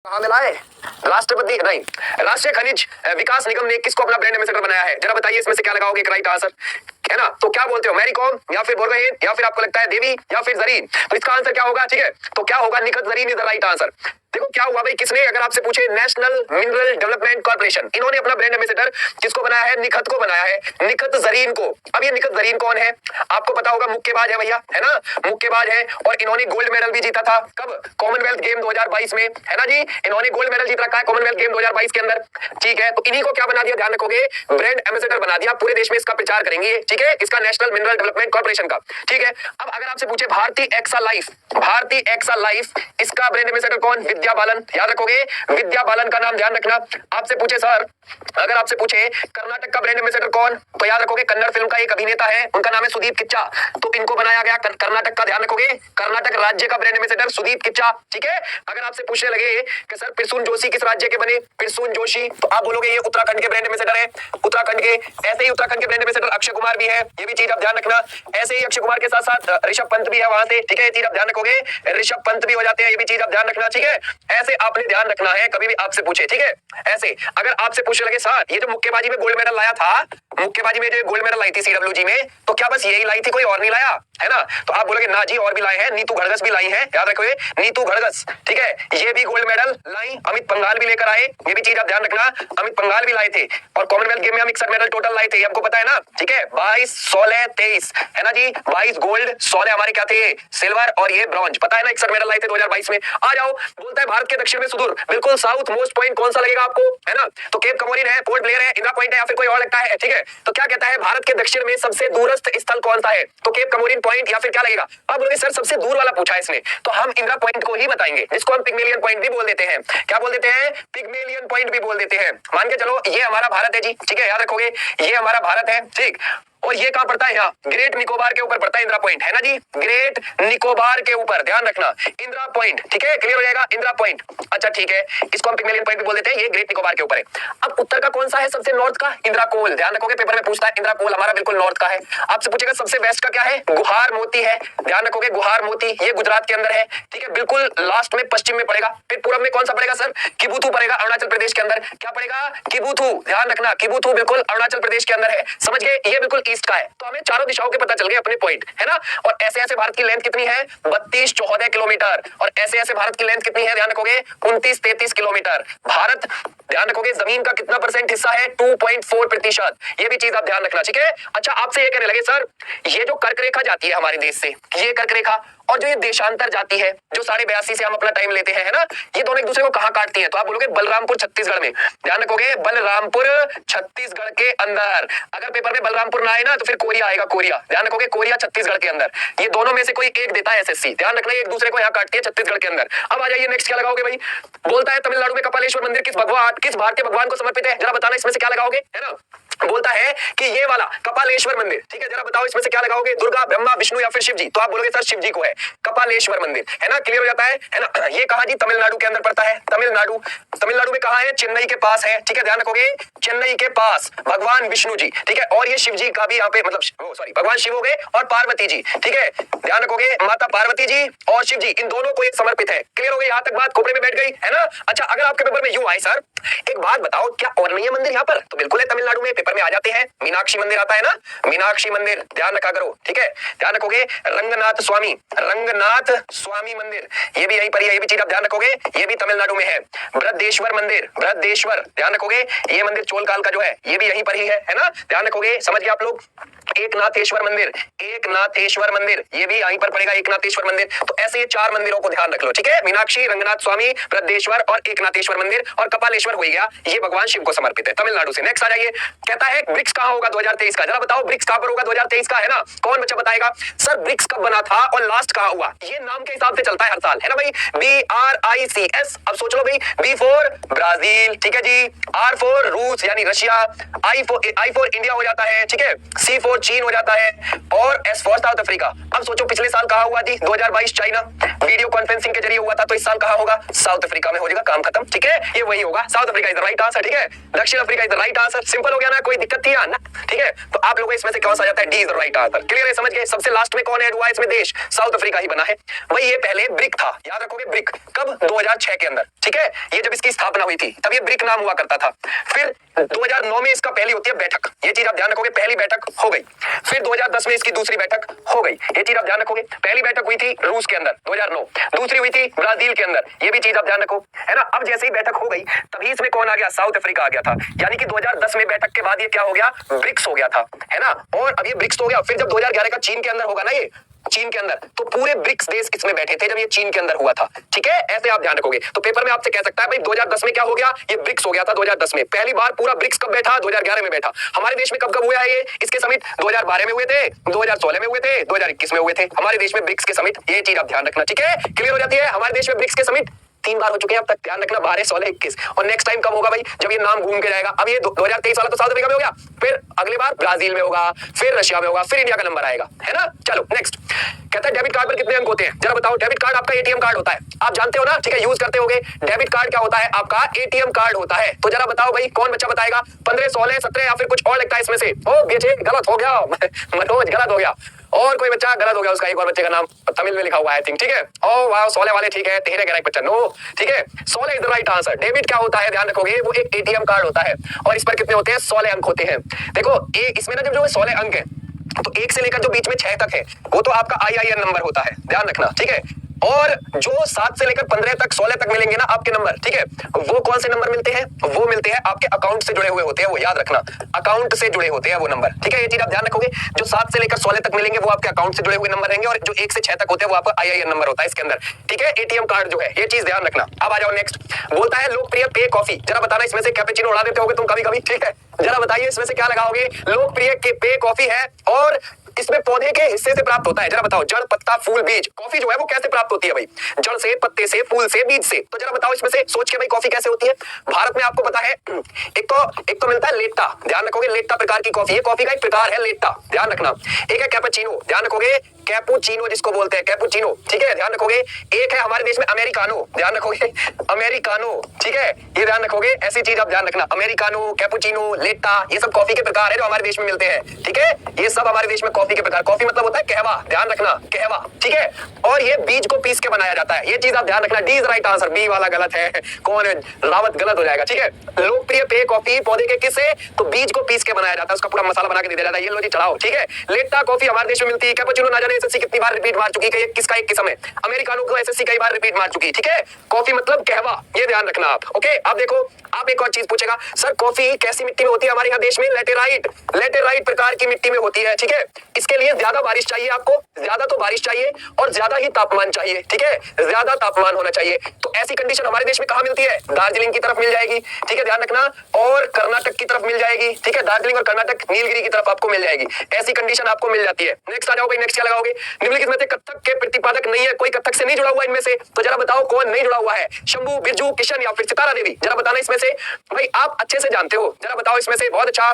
कहाँ मिला है? राष्ट्रपति नहीं, राष्ट्रीय खनिज विकास निगम ने किसको अपना ब्रांड एम्बेसडर बनाया है? जरा बताइए इसमें से क्या लगाओगे राइट आंसर, है ना? तो क्या बोलते हो, मैरी कॉम या फिर बोरगोहेन या फिर आपको लगता है देवी या फिर जरीन? तो इसका आंसर क्या होगा? ठीक है, तो क्या होगा? Nikhat Zareen is the right answer. देखो क्या हुआ भाई, किसने, अगर आपसे पूछे नेशनल मिनरल डेवलपमेंट कॉर्पोरेशन, इन्होंने अपना ब्रांड एम्बेसडर किसको बनाया है? निखत को बनाया है, निखत जरीन को। अब ये निखत जरीन कौन है? आपको पता होगा, मुक्केबाज है भैया, है ना? मुक्केबाज है और इन्होंने गोल्ड मेडल भी जीता था। कब? कॉमनवेल्थ गेम 2022 में, है ना जी? इन्होंने गोल्ड मेडल जीत रखा है कॉमनवेल्थ गेम 2022 के अंदर। ठीक है, तो इन्हीं को क्या बना दिया, ध्यान रखोगे, ब्रांड एम्बेसडर बना दिया। पूरे देश में इसका प्रचार करेंगे, ठीक है, इसका नेशनल मिनरल डेवलपमेंट कॉर्पोरेशन का। ठीक है, अब अगर आपसे पूछे भारतीय एक्सा लाइफ, भारतीय एक्सा लाइफ, इसका ब्रांड एम्बेसडर कौन? विद्या बालन, याद रखोगे, विद्या बालन का नाम ध्यान रखना। आपसे पूछे सर, अगर आपसे पूछे कर्नाटक का ब्रांड एम्बेसडर कौन, तो याद रखोगे कन्नड़ फिल्म का एक अभिनेता है, उनका नाम है सुदीप किच्चा, तो इनको बनाया गया कर्नाटक का, ध्यान रखोगे, कर्नाटक राज्य का ब्रांड एम्बेसडर सुदीप किच्चा। ठीक है, अगर आपसे पूछने लगे कि सर पिरसुन जोशी किस राज्य के बने? पिरसुन जोशी, तो आप बोलोगे ये उत्तराखंड के ब्रांड एम्बेसडर है, उत्तराखंड के। ऐसे ही उत्तराखंड के ब्रांड एम्बेसडर अक्षय कुमार भी है, ये भी चीज आप ध्यान रखना। ऐसे ही अक्षय कुमार के साथ साथ ऋषभ पंत भी है वहां से, ठीक है, ये चीज आप ध्यान रखोगे, ऋषभ पंत भी हो जाते हैं, ये भी चीज आप ध्यान रखना। ठीक है, ऐसे आपने ध्यान रखना है कभी भी आपसे पूछे। ठीक है, ऐसे अगर आपसे पूछने लगे सर ये जो मुक्केबाजी में गोल्ड मेडल लाया था, मुक्केबाजी में जो गोल्ड मेडल लाई थी सीडब्ल्यूजी में, तो क्या बस यही लाई थी, कोई और नहीं लाया, है ना? तो आप बोलोगे ना जी और भी लाए हैं, नीतू घड़गस भी लाई है, याद रखोगे, नीतू घड़गस। ठीक है, ये भी गोल्ड मेडल लाई, अमित पंघाल भी लेकर आए, ये भी चीज आप ध्यान रखना, अमित पंघाल भी लाए थे। और कॉमनवेल्थ गेम में हम मिक्सर मेडल टोटल लाए थे, आपको पता है ना? ठीक है, 22, 16, 23, है ना जी? 22 गोल्ड, 16 हमारे क्या थे? सिल्वर, और ये ब्रॉन्ज, पता है ना? मिक्सर मेडल लाए थे 2022 में। आ जाओ, बोलता है भारत के दक्षिण में सुदूर, बिल्कुल साउथ मोस्ट पॉइंट कौन सा लगेगा आपको, है ना? तो केप कमोरिन है, पोर्ट ब्लेयर है, इंदिरा पॉइंट है, या फिर कोई और लगता है? ठीक है, तो क्या कहता है भारत के दक्षिण में सबसे दूरस्थ स्थल कौन सा है? तो केप कमोरिन पॉइंट या फिर क्या लगेगा? अब बोलोगे सर सबसे दूर वाला पूछा है इसने, तो हम इंदिरा पॉइंट को ही बताएंगे, जिसको हम पिग्मेलियन पॉइंट भी बोल देते हैं। क्या बोल देते हैं? पिग्मेलियन पॉइंट भी बोल देते हैं। मान के चलो ये हमारा भारत है जी, ठीक है, याद रखोगे, ये हमारा भारत है, ठीक। और ये कहां पड़ता है? यहाँ ग्रेट निकोबार के ऊपर पड़ता है इंदिरा पॉइंट, है ना जी? ग्रेट निकोबार के ऊपर, ध्यान रखना, इंदिरा पॉइंट। ठीक है, क्लियर हो जाएगा, इंदिरा पॉइंट। अच्छा ठीक है, इसको हम पिग्मेलियन पॉइंट भी बोल देते हैं, ये ग्रेट निकोबार के ऊपर है। अब उत्तर का कौन सा है सबसे नॉर्थ का? इंदिरा कोल, ध्यान रखोगे, पेपर में पूछता है, इंदिरा कोल हमारा बिल्कुल नॉर्थ का है। आपसे पूछेगा सबसे वेस्ट का क्या है? गुहार मोती है, ध्यान रखोगे, गुहार मोती, ये गुजरात के अंदर है, ठीक है, बिल्कुल लास्ट में पश्चिम में पड़ेगा। फिर पूरब में कौन सा पड़ेगा सर? किबुथु पड़ेगा, अरुणाचल प्रदेश के अंदर। क्या पड़ेगा? किबुथु, ध्यान रखना, किबुथु बिल्कुल अरुणाचल प्रदेश के अंदर है, समझ गए? ये बिल्कुल ईस्ट का है। तो हमें चारों दिशाओं के पता चल गए अपने पॉइंट, है ना? और ऐसे ऐसे भारत की लेंथ कितनी है? 32-14 किलोमीटर। और ऐसे ऐसे भारत की लेंथ कितनी है? ध्यान रखोगे, 29-33 किलोमीटर। भारत, ध्यान रखोगे, जमीन का कितना परसेंट हिस्सा है? 2.4%। ये भी चीज आप ध्यान रखना, ठीक है? अच्छा, आपसे ये कहने लगे सर ये जो कर्क रेखा जाती है हमारे देश से, ये कर्क रेखा, और जो ये देशांतर जाती है, जो 82.5 से हम अपना टाइम लेते हैं, है ना, ये दोनों एक दूसरे को कहां काटती है? तो आप बोलोगे बलरामपुर छत्तीसगढ़ में, ध्यान रखोगे, बलरामपुर छत्तीसगढ़ के अंदर। अगर पेपर में बलरामपुर ना आए ना तो फिर कोरिया आएगा, कोरिया, ध्यान रखोगे, कोरिया छत्तीसगढ़ के अंदर। ये दोनों में से कोई एक देता है एसएससी, ध्यान रखना, एक दूसरे को यहाँ काटती है छत्तीसगढ़ के अंदर। अब आ जाइए नेक्स्ट, क्या लगाओगे भाई? बोलता है तमिलनाडु में कपालेश्वर मंदिर किस भारतीय भगवान को समर्पित है? जरा बताना इसमें से क्या लगाओगे, है ना? बोलता है कि ये वाला कपालेश्वर मंदिर, ठीक है, जरा बताओ इसमें से क्या लगाओगे? दुर्गा, ब्रह्मा, विष्णु या फिर शिव जी? तो आप बोलोगे सर शिव जी को है कपालेश्वर मंदिर, है ना? क्लियर हो जाता है ना? ये कहां जी? तमिलनाडु के अंदर पड़ता है, तमिलनाडु। तमिलनाडु में कहां है? चेन्नई के पास है, ठीक है, ध्यान रखोगे, चेन्नई के पास भगवान विष्णु जी, ठीक है, और ये शिव जी का भी यहाँ पे मतलब सॉरी भगवान शिव हो गए और पार्वती जी, ठीक है, ध्यान रखोगे, माता पार्वती जी और शिव जी, इन दोनों को ये समर्पित है। क्लियर हो गई? यहाँ तक बात खोपड़े में बैठ गई, है ना? अच्छा, अगर आपके पेपर में यूं आए सर एक बात बताओ, क्या और नहीं है मंदिर यहाँ पर? तो बिल्कुल है, तमिलनाडु में पेपर में आ जाते हैं। मीनाक्षी मंदिर आता है ना, मीनाक्षी मंदिर, ध्यान रखा करो, ठीक है, ध्यान रखोगे। रंगनाथ स्वामी, रंगनाथ स्वामी मंदिर, ये भी यहीं पर है, ये भी चीज आप ध्यान रखोगे, ये भी तमिलनाडु में है। बृहदेश्वर मंदिर, बृहदेश्वर, ध्यान रखोगे, ये मंदिर चोल काल का जो है ये भी यहीं पर ही है ना? ध्यान रखोगे, समझ गए आप लोग। एकनाथेश्वर मंदिर, एकनाथेश्वर मंदिर, ये भी यहीं पर पड़ेगा, एकनाथेश्वर मंदिर। तो ऐसे ये 4 मंदिरों को ध्यान रख लो, ठीक है, मीनाक्षी, रंगनाथ स्वामी, बृहदेश्वर और एकनाथेश्वर मंदिर। और कपालेश्वर हो गया, ये भगवान शिव को समर्पित है तमिलनाडु से। नेक्स्ट आ जाइए, कहता है ब्रिक्स कहां होगा 2023 का? जरा बताओ ब्रिक्स कहां पर होगा 2023 का, है ना? कौन बच्चा बताएगा? सर ब्रिक्स कब बना था और लास्ट कहां हुआ? ये नाम के हिसाब से चलता है हर साल, है ना भाई? BRICS। अब सोच लो भाई, B फॉर ब्राजील, ठीक है जी, R फॉर रूस यानी रशिया, I फॉर इंडिया हो जाता है, ठीक है, C फॉर फॉर चीन हो जाता है और एस फॉर साउथ अफ्रीका। अब सोचो पिछले साल कहा हुआ थी 2022 चाइना, वीडियो कॉन्फ्रेंसिंग के जरिए हुआ था, तो इस साल कहा होगा साउथ अफ्रीका में हो जाएगा, काम खत्म। ठीक है, ये वही होगा, south Africa is the right answer. ठीक है, दक्षिण Africa is the right answer. Simple हो गया ना, कोई दिक्कत थी ना। ठीक है, तो आप लोगों इसमें से कौन सा आ जाता है? D is the right answer. Clear है, समझ गए? सबसे लास्ट में कौन ऐड हुआ इसमें? देश साउथ अफ्रीका ही बना है। वही ये पहले ब्रिक था, याद रखोगे, ब्रिक कब? 2006 के अंदर। ठीक है, ये जब इसकी स्थापना हुई थी तब ये ब्रिक नाम हुआ करता था। फिर 2009 में इसका पहली होती है बैठक, ये चीज आप ध्यान रखोगे, पहली बैठक हो गई। फिर 2010 में इसकी दूसरी बैठक हो गई, ये चीज आप ध्यान रखोगे। पहली बैठक हुई थी रूस के अंदर 2009, दूसरी हुई थी ब्राजील के अंदर, ये भी चीज आप ध्यान रखो, है ना। अब जैसे ही बैठक हो गई तभी इसमें कौन आ गया? साउथ अफ्रीका आ गया था। यानी कि 2010 में बैठक के बाद ये क्या हो गया? ब्रिक्स हो गया था, है ना। और अब ये ब्रिक्स हो गया। फिर जब 2011 का चीन के अंदर होगा ना, ये चीन के अंदर, तो पूरे ब्रिक्स देश इसमें बैठे थे जब ये चीन के अंदर हुआ था। ठीक है, ऐसे आप ध्यान रखोगे। तो पेपर में आपसे कह सकता है भाई 2010 में क्या हो गया? ये ब्रिक्स हो गया था 2010 में। पहली बार पूरा ब्रिक्स कब बैठा? 2011 में बैठा। हमारे देश में कब कब हुआ है ये इसके समिट? 2012 में हुए थे, 2016 में हुए थे, 2021 में हुए थे हमारे देश में ब्रिक्स के समिट। ये चीज आप ध्यान रखना। ठीक है, क्लियर हो जाती है। हमारे देश में ब्रिक्स के समिट 3 बार हो चुके हैं अब तक, ध्यान रखना, 12, 16, 21। और नेक्स्ट टाइम कब होगा भाई? जब ये नाम घूम के जाएगा। अब ये 2023 वाला तो साउथ अफ्रीका में हो गया, फिर अगली बार ब्राजील में होगा, फिर रशिया में होगा, फिर इंडिया का नंबर आएगा, है ना। चलो नेक्स्ट, कहता है डेबिट कार्ड पर कितने अंक होते हैं? जरा बताओ। डेबिट कार्ड आपका एटीएम कार्ड होता है, आप जानते हो ना, ठीक है, यूज करते होगे। डेबिट कार्ड क्या होता है? आपका एटीएम कार्ड होता है। तो जरा बताओ भाई, कौन बच्चा बताएगा? 15, 16, 17 या फिर कुछ और लगता है इसमें से? ओ बेटे गलत हो गया मनोज, गलत हो गया। और कोई बच्चा गलत हो गया, उसका एक और बच्चे का नाम तमिल में लिखा हुआ है, थिंक। ठीक है, ओ वाह, 16 वाले ठीक है, तेरे गलत बच्चा नो। ठीक है, 16 is the right answer. Debit क्या होता है? ध्यान रखोगे, वो एक एटीएम कार्ड होता है और इस पर कितने होते हैं? 16 अंक होते हैं। देखो इसमें ना जब जो 16 अंक है, तो 1 से लेकर जो बीच में 6 तक है वो तो आपका आईआईएन नंबर होता है, ध्यान रखना। ठीक है, और जो 7 से लेकर 15 तक 16 तक मिलेंगे ना आपके नंबर, ठीक है, वो कौन से नंबर मिलते हैं? वो मिलते हैं आपके अकाउंट से जुड़े हुए होते हैं, वो याद रखना, अकाउंट से जुड़े होते हैं वो नंबर। ठीक है, ये चीज आप ध्यान रखोगे। जो 7 से लेकर 16 तक मिलेंगे वो आपके अकाउंट से जुड़े हुए नंबर रहेंगे, और जो 1 से 6 तक होते हैं वो आपका आईआईएन नंबर होता है इसके अंदर। ठीक है, एटीएम कार्ड जो है, ये चीज ध्यान रखना। अब आ जाओ नेक्स्ट, बोलता है लोकप्रिय पेय कॉफी। जरा बताना इसमें से कैपेचिनो उड़ा देते होगे तुम कभी कभी, ठीक है, जरा बताइए इसमें से क्या लगाओगे? लोकप्रिय पेय कॉफी है और इसमें पौधे के हिस्से से प्राप्त होता है। जरा बताओ, जड़, पत्ता, फूल, बीज। कॉफी जो है वो कैसे प्राप्त होती है भाई? जड़ से, पत्ते से, फूल से, बीज से। तो जरा बताओ इसमें से सोच के भाई, कॉफी कैसे होती है? भारत में आपको पता है एक तो मिलता है लेट्टा, ध्यान रखोगे, लेट्टा प्रकार की कॉफी है, कॉफी का एक प्रकार है लेट्टा, ध्यान रखना। एक है कैपुचिनो, ध्यान रखोगे, कैपुचिनो जिसको बोलते हैं, कैपुचिनो। ठीक है, ध्यान रखोगे। एक है हमारे देश में अमेरिकानो, ध्यान रखोगे, अमेरिकानो। ठीक है, ये ध्यान रखोगे, ऐसी चीज आप ध्यान रखना, अमेरिकानो, कैपुचिनो, लेट्टा, ये सब कॉफी के प्रकार है जो हमारे देश में मिलते हैं। ठीक है, ये सब हमारे देश में कॉफी के प्रकार। कॉफी मतलब होता है कहवा, ध्यान रखना, कहवा। ठीक है, और ये बीज को पीस के बनाया जाता है, ये चीज आप ध्यान रखना। D is right answer, B वाला गलत है, कौन है? रावत गलत हो जाएगा। ठीक है, लोकप्रिय पेय कॉफी पौधे के किससे? तो बीज को पीस के बनाया जाता है, उसका पूरा मसाला बना के दे दिया जाता है, ये लो जी चढ़ाओ। ठीक है, लेट्टा कॉफी हमारे देश में मिलती है। कैपुचिनो ना जाने एसएससी कितनी बार रिपीट मार चुकी है, ये किसका एक किस्म है। अमेरिकानो को एसएससी कई बार रिपीट मार चुकी है। ठीक है, कॉफी मतलब कहवा, ये ध्यान रखना आप। ओके, अब देखो, आप एक और चीज पूछेगा, सर कॉफी कैसी मिट्टी में होती है हमारे यहाँ देश में? लेटेराइट, लेटेराइट प्रकार की मिट्टी में होती है। ठीक है, इसके लिए ज्यादा बारिश चाहिए आपको, ज्यादा तो बारिश चाहिए और ज्यादा ही तापमान चाहिए। ठीक है, ज्यादा तापमान होना चाहिए। तो ऐसी कंडीशन हमारे देश में कहां मिलती है? दार्जिलिंग की तरफ मिल जाएगी। ठीक है, ध्यान रखना, और कर्नाटक की तरफ मिल जाएगी। ठीक है, दार्जिलिंग और कर्नाटक, नीलगिरी की तरफ आपको मिल जाएगी, ऐसी कंडीशन आपको मिल जाती है। नेक्स्ट आ जाओ भाई, नेक्स्ट क्या लगाओगे? निम्नलिखित में से कत्थक के प्रतिपादक नहीं है, कोई कत्थक से नहीं जुड़ा हुआ इनमें से, तो जरा बताओ कौन नहीं जुड़ा हुआ है? शंभू, बिरजू, किशन या फिर सितारा देवी? जरा बताना इसमें से भाई, आप अच्छे से जानते हो, जरा बताओ इसमें से। बहुत अच्छा,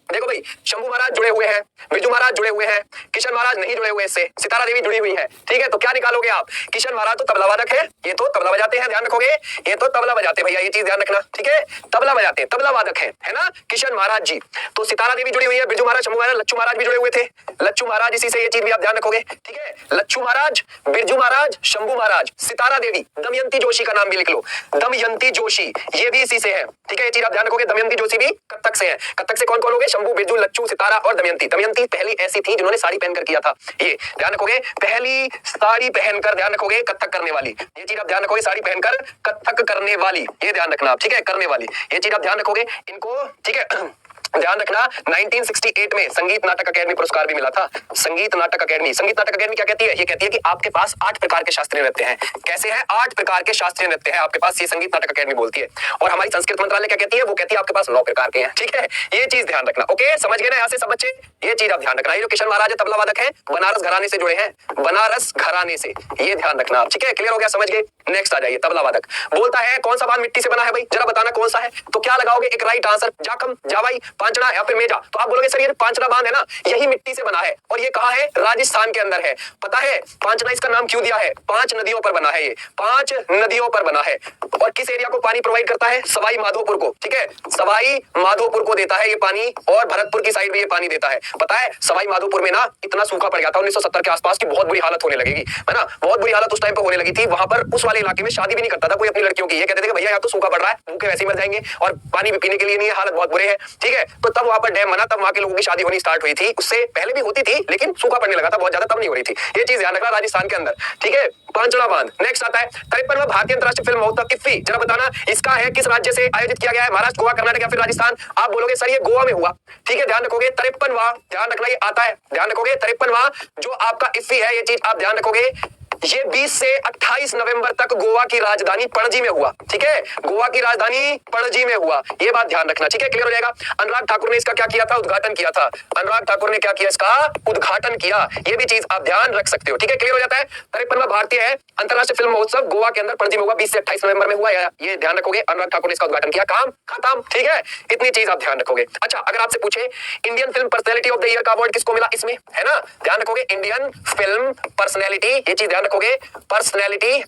देखो भाई, शंभू महाराज जुड़े हुए हैं, बिरजू महाराज जुड़े हुए हैं, किशन महाराज नहीं जुड़े हुए इससे, सितारा देवी जुड़ी हुई है। ठीक है, तो क्या निकालोगे आप? किशन महाराज तो तबला वादक है, ये तो तबला बजाते हैं, ध्यान रखोगे, ये तो तबला बजाते भैया, ये चीज ध्यान रखना। ठीक है, तबला बजाते, तबला वादक है ना किशन महाराज जी। तो सितारा देवी जुड़ी हुई है, बिरजू महाराज, शंभू महाराज, लच्छू महाराज भी जुड़े हुए थे, लच्छू महाराज इसी से, ये चीज भी आप ध्यान रखोगे। ठीक है, लच्छू महाराज, बिरजू महाराज, शंभू महाराज, सितारा देवी, दमयंती जोशी का नाम भी लिख लो, दमयंती जोशी, ये भी इसी से है। ठीक है, ये चीज आप ध्यान रखोगे, दमयंती जोशी भी कत्थक से है। कत्थक से कौन कौन हो गए? शंभू, बिरजू, लच्छू, सितारा और दमयंती। दमयंती पहली ऐसी थी जिन्होंने साड़ी पहनकर किया था, ये ध्यान रखोगे, पहली साड़ी पहनकर, ध्यान रखोगे, कत्थक करने वाली, ये चीज आप ध्यान रखोगे, साड़ी पहनकर कत्थक करने वाली, ये ध्यान रखना आप। ठीक है, करने वाली, ये चीज आप ध्यान रखोगे इनको। ठीक है, ध्यान रखना, 1968 में संगीत नाटक अकेडमी पुरस्कार भी मिला था। संगीत नाटक अकेडमी, संगीत नाटक अकेडमी क्या कहती है? ये कहती है कि आपके पास 8 प्रकार के शास्त्रीय नृत्य हैं। कैसे हैं? 8 प्रकार के शास्त्रीय नृत्य हैं आपके पास, ये संगीत नाटक अकेडमी बोलती है। और हमारी संस्कृत मंत्रालय क्या कहती है? वो कहती है आपके पास 9 प्रकार के हैं। ठीक है, ये चीज ध्यान रखना। ओके, समझ गए ना यहाँ से सब बच्चे? ये चीज आप ध्यान रखना। ये जो किशन महाराज है तबला वादक है, बनारस घराने से जुड़े हैं, बनारस घराने से, ये ध्यान रखना आप। ठीक है, क्लियर हो गया, समझ गए? नेक्स्ट आ जाइए, तबला वादक बोलता है कौन सा बांध मिट्टी से बना है भाई? जरा बताना कौन सा है? तो क्या लगाओगे? एक राइट आंसर, जाखम, जावाई, पांचड़ा या फिर मेजा। तो आप बोलोगे सर ये पांचड़ा बांध है ना, यही मिट्टी से बना है और ये कहाँ है, राजस्थान के अंदर है। पता है पांचड़ा इसका नाम क्यों दिया है, 5 नदियों पर बना है, ये 5 नदियों पर बना है। और किस एरिया को पानी प्रोवाइड करता है, सवाई माधोपुर को, ठीक है, सवाई माधोपुर को देता है ये पानी, और भरतपुर की साइड में ये पानी देता है। पता है सवाई माधोपुर में ना इतना सूखा पड़ गया था 1970 के आसपास की बहुत बुरी हालत होने लगेगी, है ना, बहुत बुरी हालत उस टाइम पे होने लगी थी। वहां पर उस वाले इलाके में शादी भी नहीं करता था कोई अपनी लड़कियों की, ये कहते थे कि भैया यहाँ तो सूखा पड़ रहा है, भूखे वैसे ही मर जाएंगे और पानी भी पीने के लिए नहीं है, हालत बहुत बुरे है, ठीक है। तो तब वहां पर डैम बना, तब वहां के लोगों की शादी होनी स्टार्ट हुई थी। उससे पहले भी होती थी लेकिन सूखा पड़ने लगा था बहुत ज्यादा, तब नहीं हो रही थी। ये चीज ध्यान रखना राजस्थान के अंदर, ठीक है। पांचड़ा बांध। नेक्स्ट आता है 53वां भारतीय अंतरराष्ट्रीय फिल्म महोत्सव इफ्फी, जरा बताना इसका है किस राज्य से आयोजित किया गया है, महाराष्ट्र, गोवा, कर्नाटक या फिर राजस्थान। आप बोलोगे सर ये गोवा में हुआ, ठीक है, ध्यान रखोगे। 53वां, ध्यान रखना ये आता है, ध्यान रखोगे 53वां जो आपका इफ्फी है, ये चीज आप ध्यान रखोगे। ये 20 से 28 नवंबर तक गोवा की राजधानी पणजी में हुआ, ठीक है, गोवा की राजधानी पणजी में हुआ, ये बात ध्यान रखना, ठीक है, क्लियर हो जाएगा। अनुराग ठाकुर ने इसका क्या किया था, उद्घाटन किया था। अनुराग ठाकुर ने क्या किया, इसका उद्घाटन किया, ये भी चीज आप ध्यान रख सकते हो, ठीक है, क्लियर हो जाता है। 53वां भारतीय है अंतरराष्ट्रीय फिल्म महोत्सव गोवा के अंदर पणजी में हुआ, 20 से 28 नवंबर में हुआ, ये ध्यान रखोगे। अनुराग ठाकुर ने इसका उद्घाटन किया, काम खत्म, ठीक है, इतनी चीज आप ध्यान रखोगे। अच्छा, अगर आपसे पूछे Indian film personality of the year का अवार्ड किसको मिला इसमें, है ना, ध्यान रखोगे। इंडियन फिल्म पर्सनैलिटी, ये चीज ध्यान रखोगे, पर्सनैलिटी,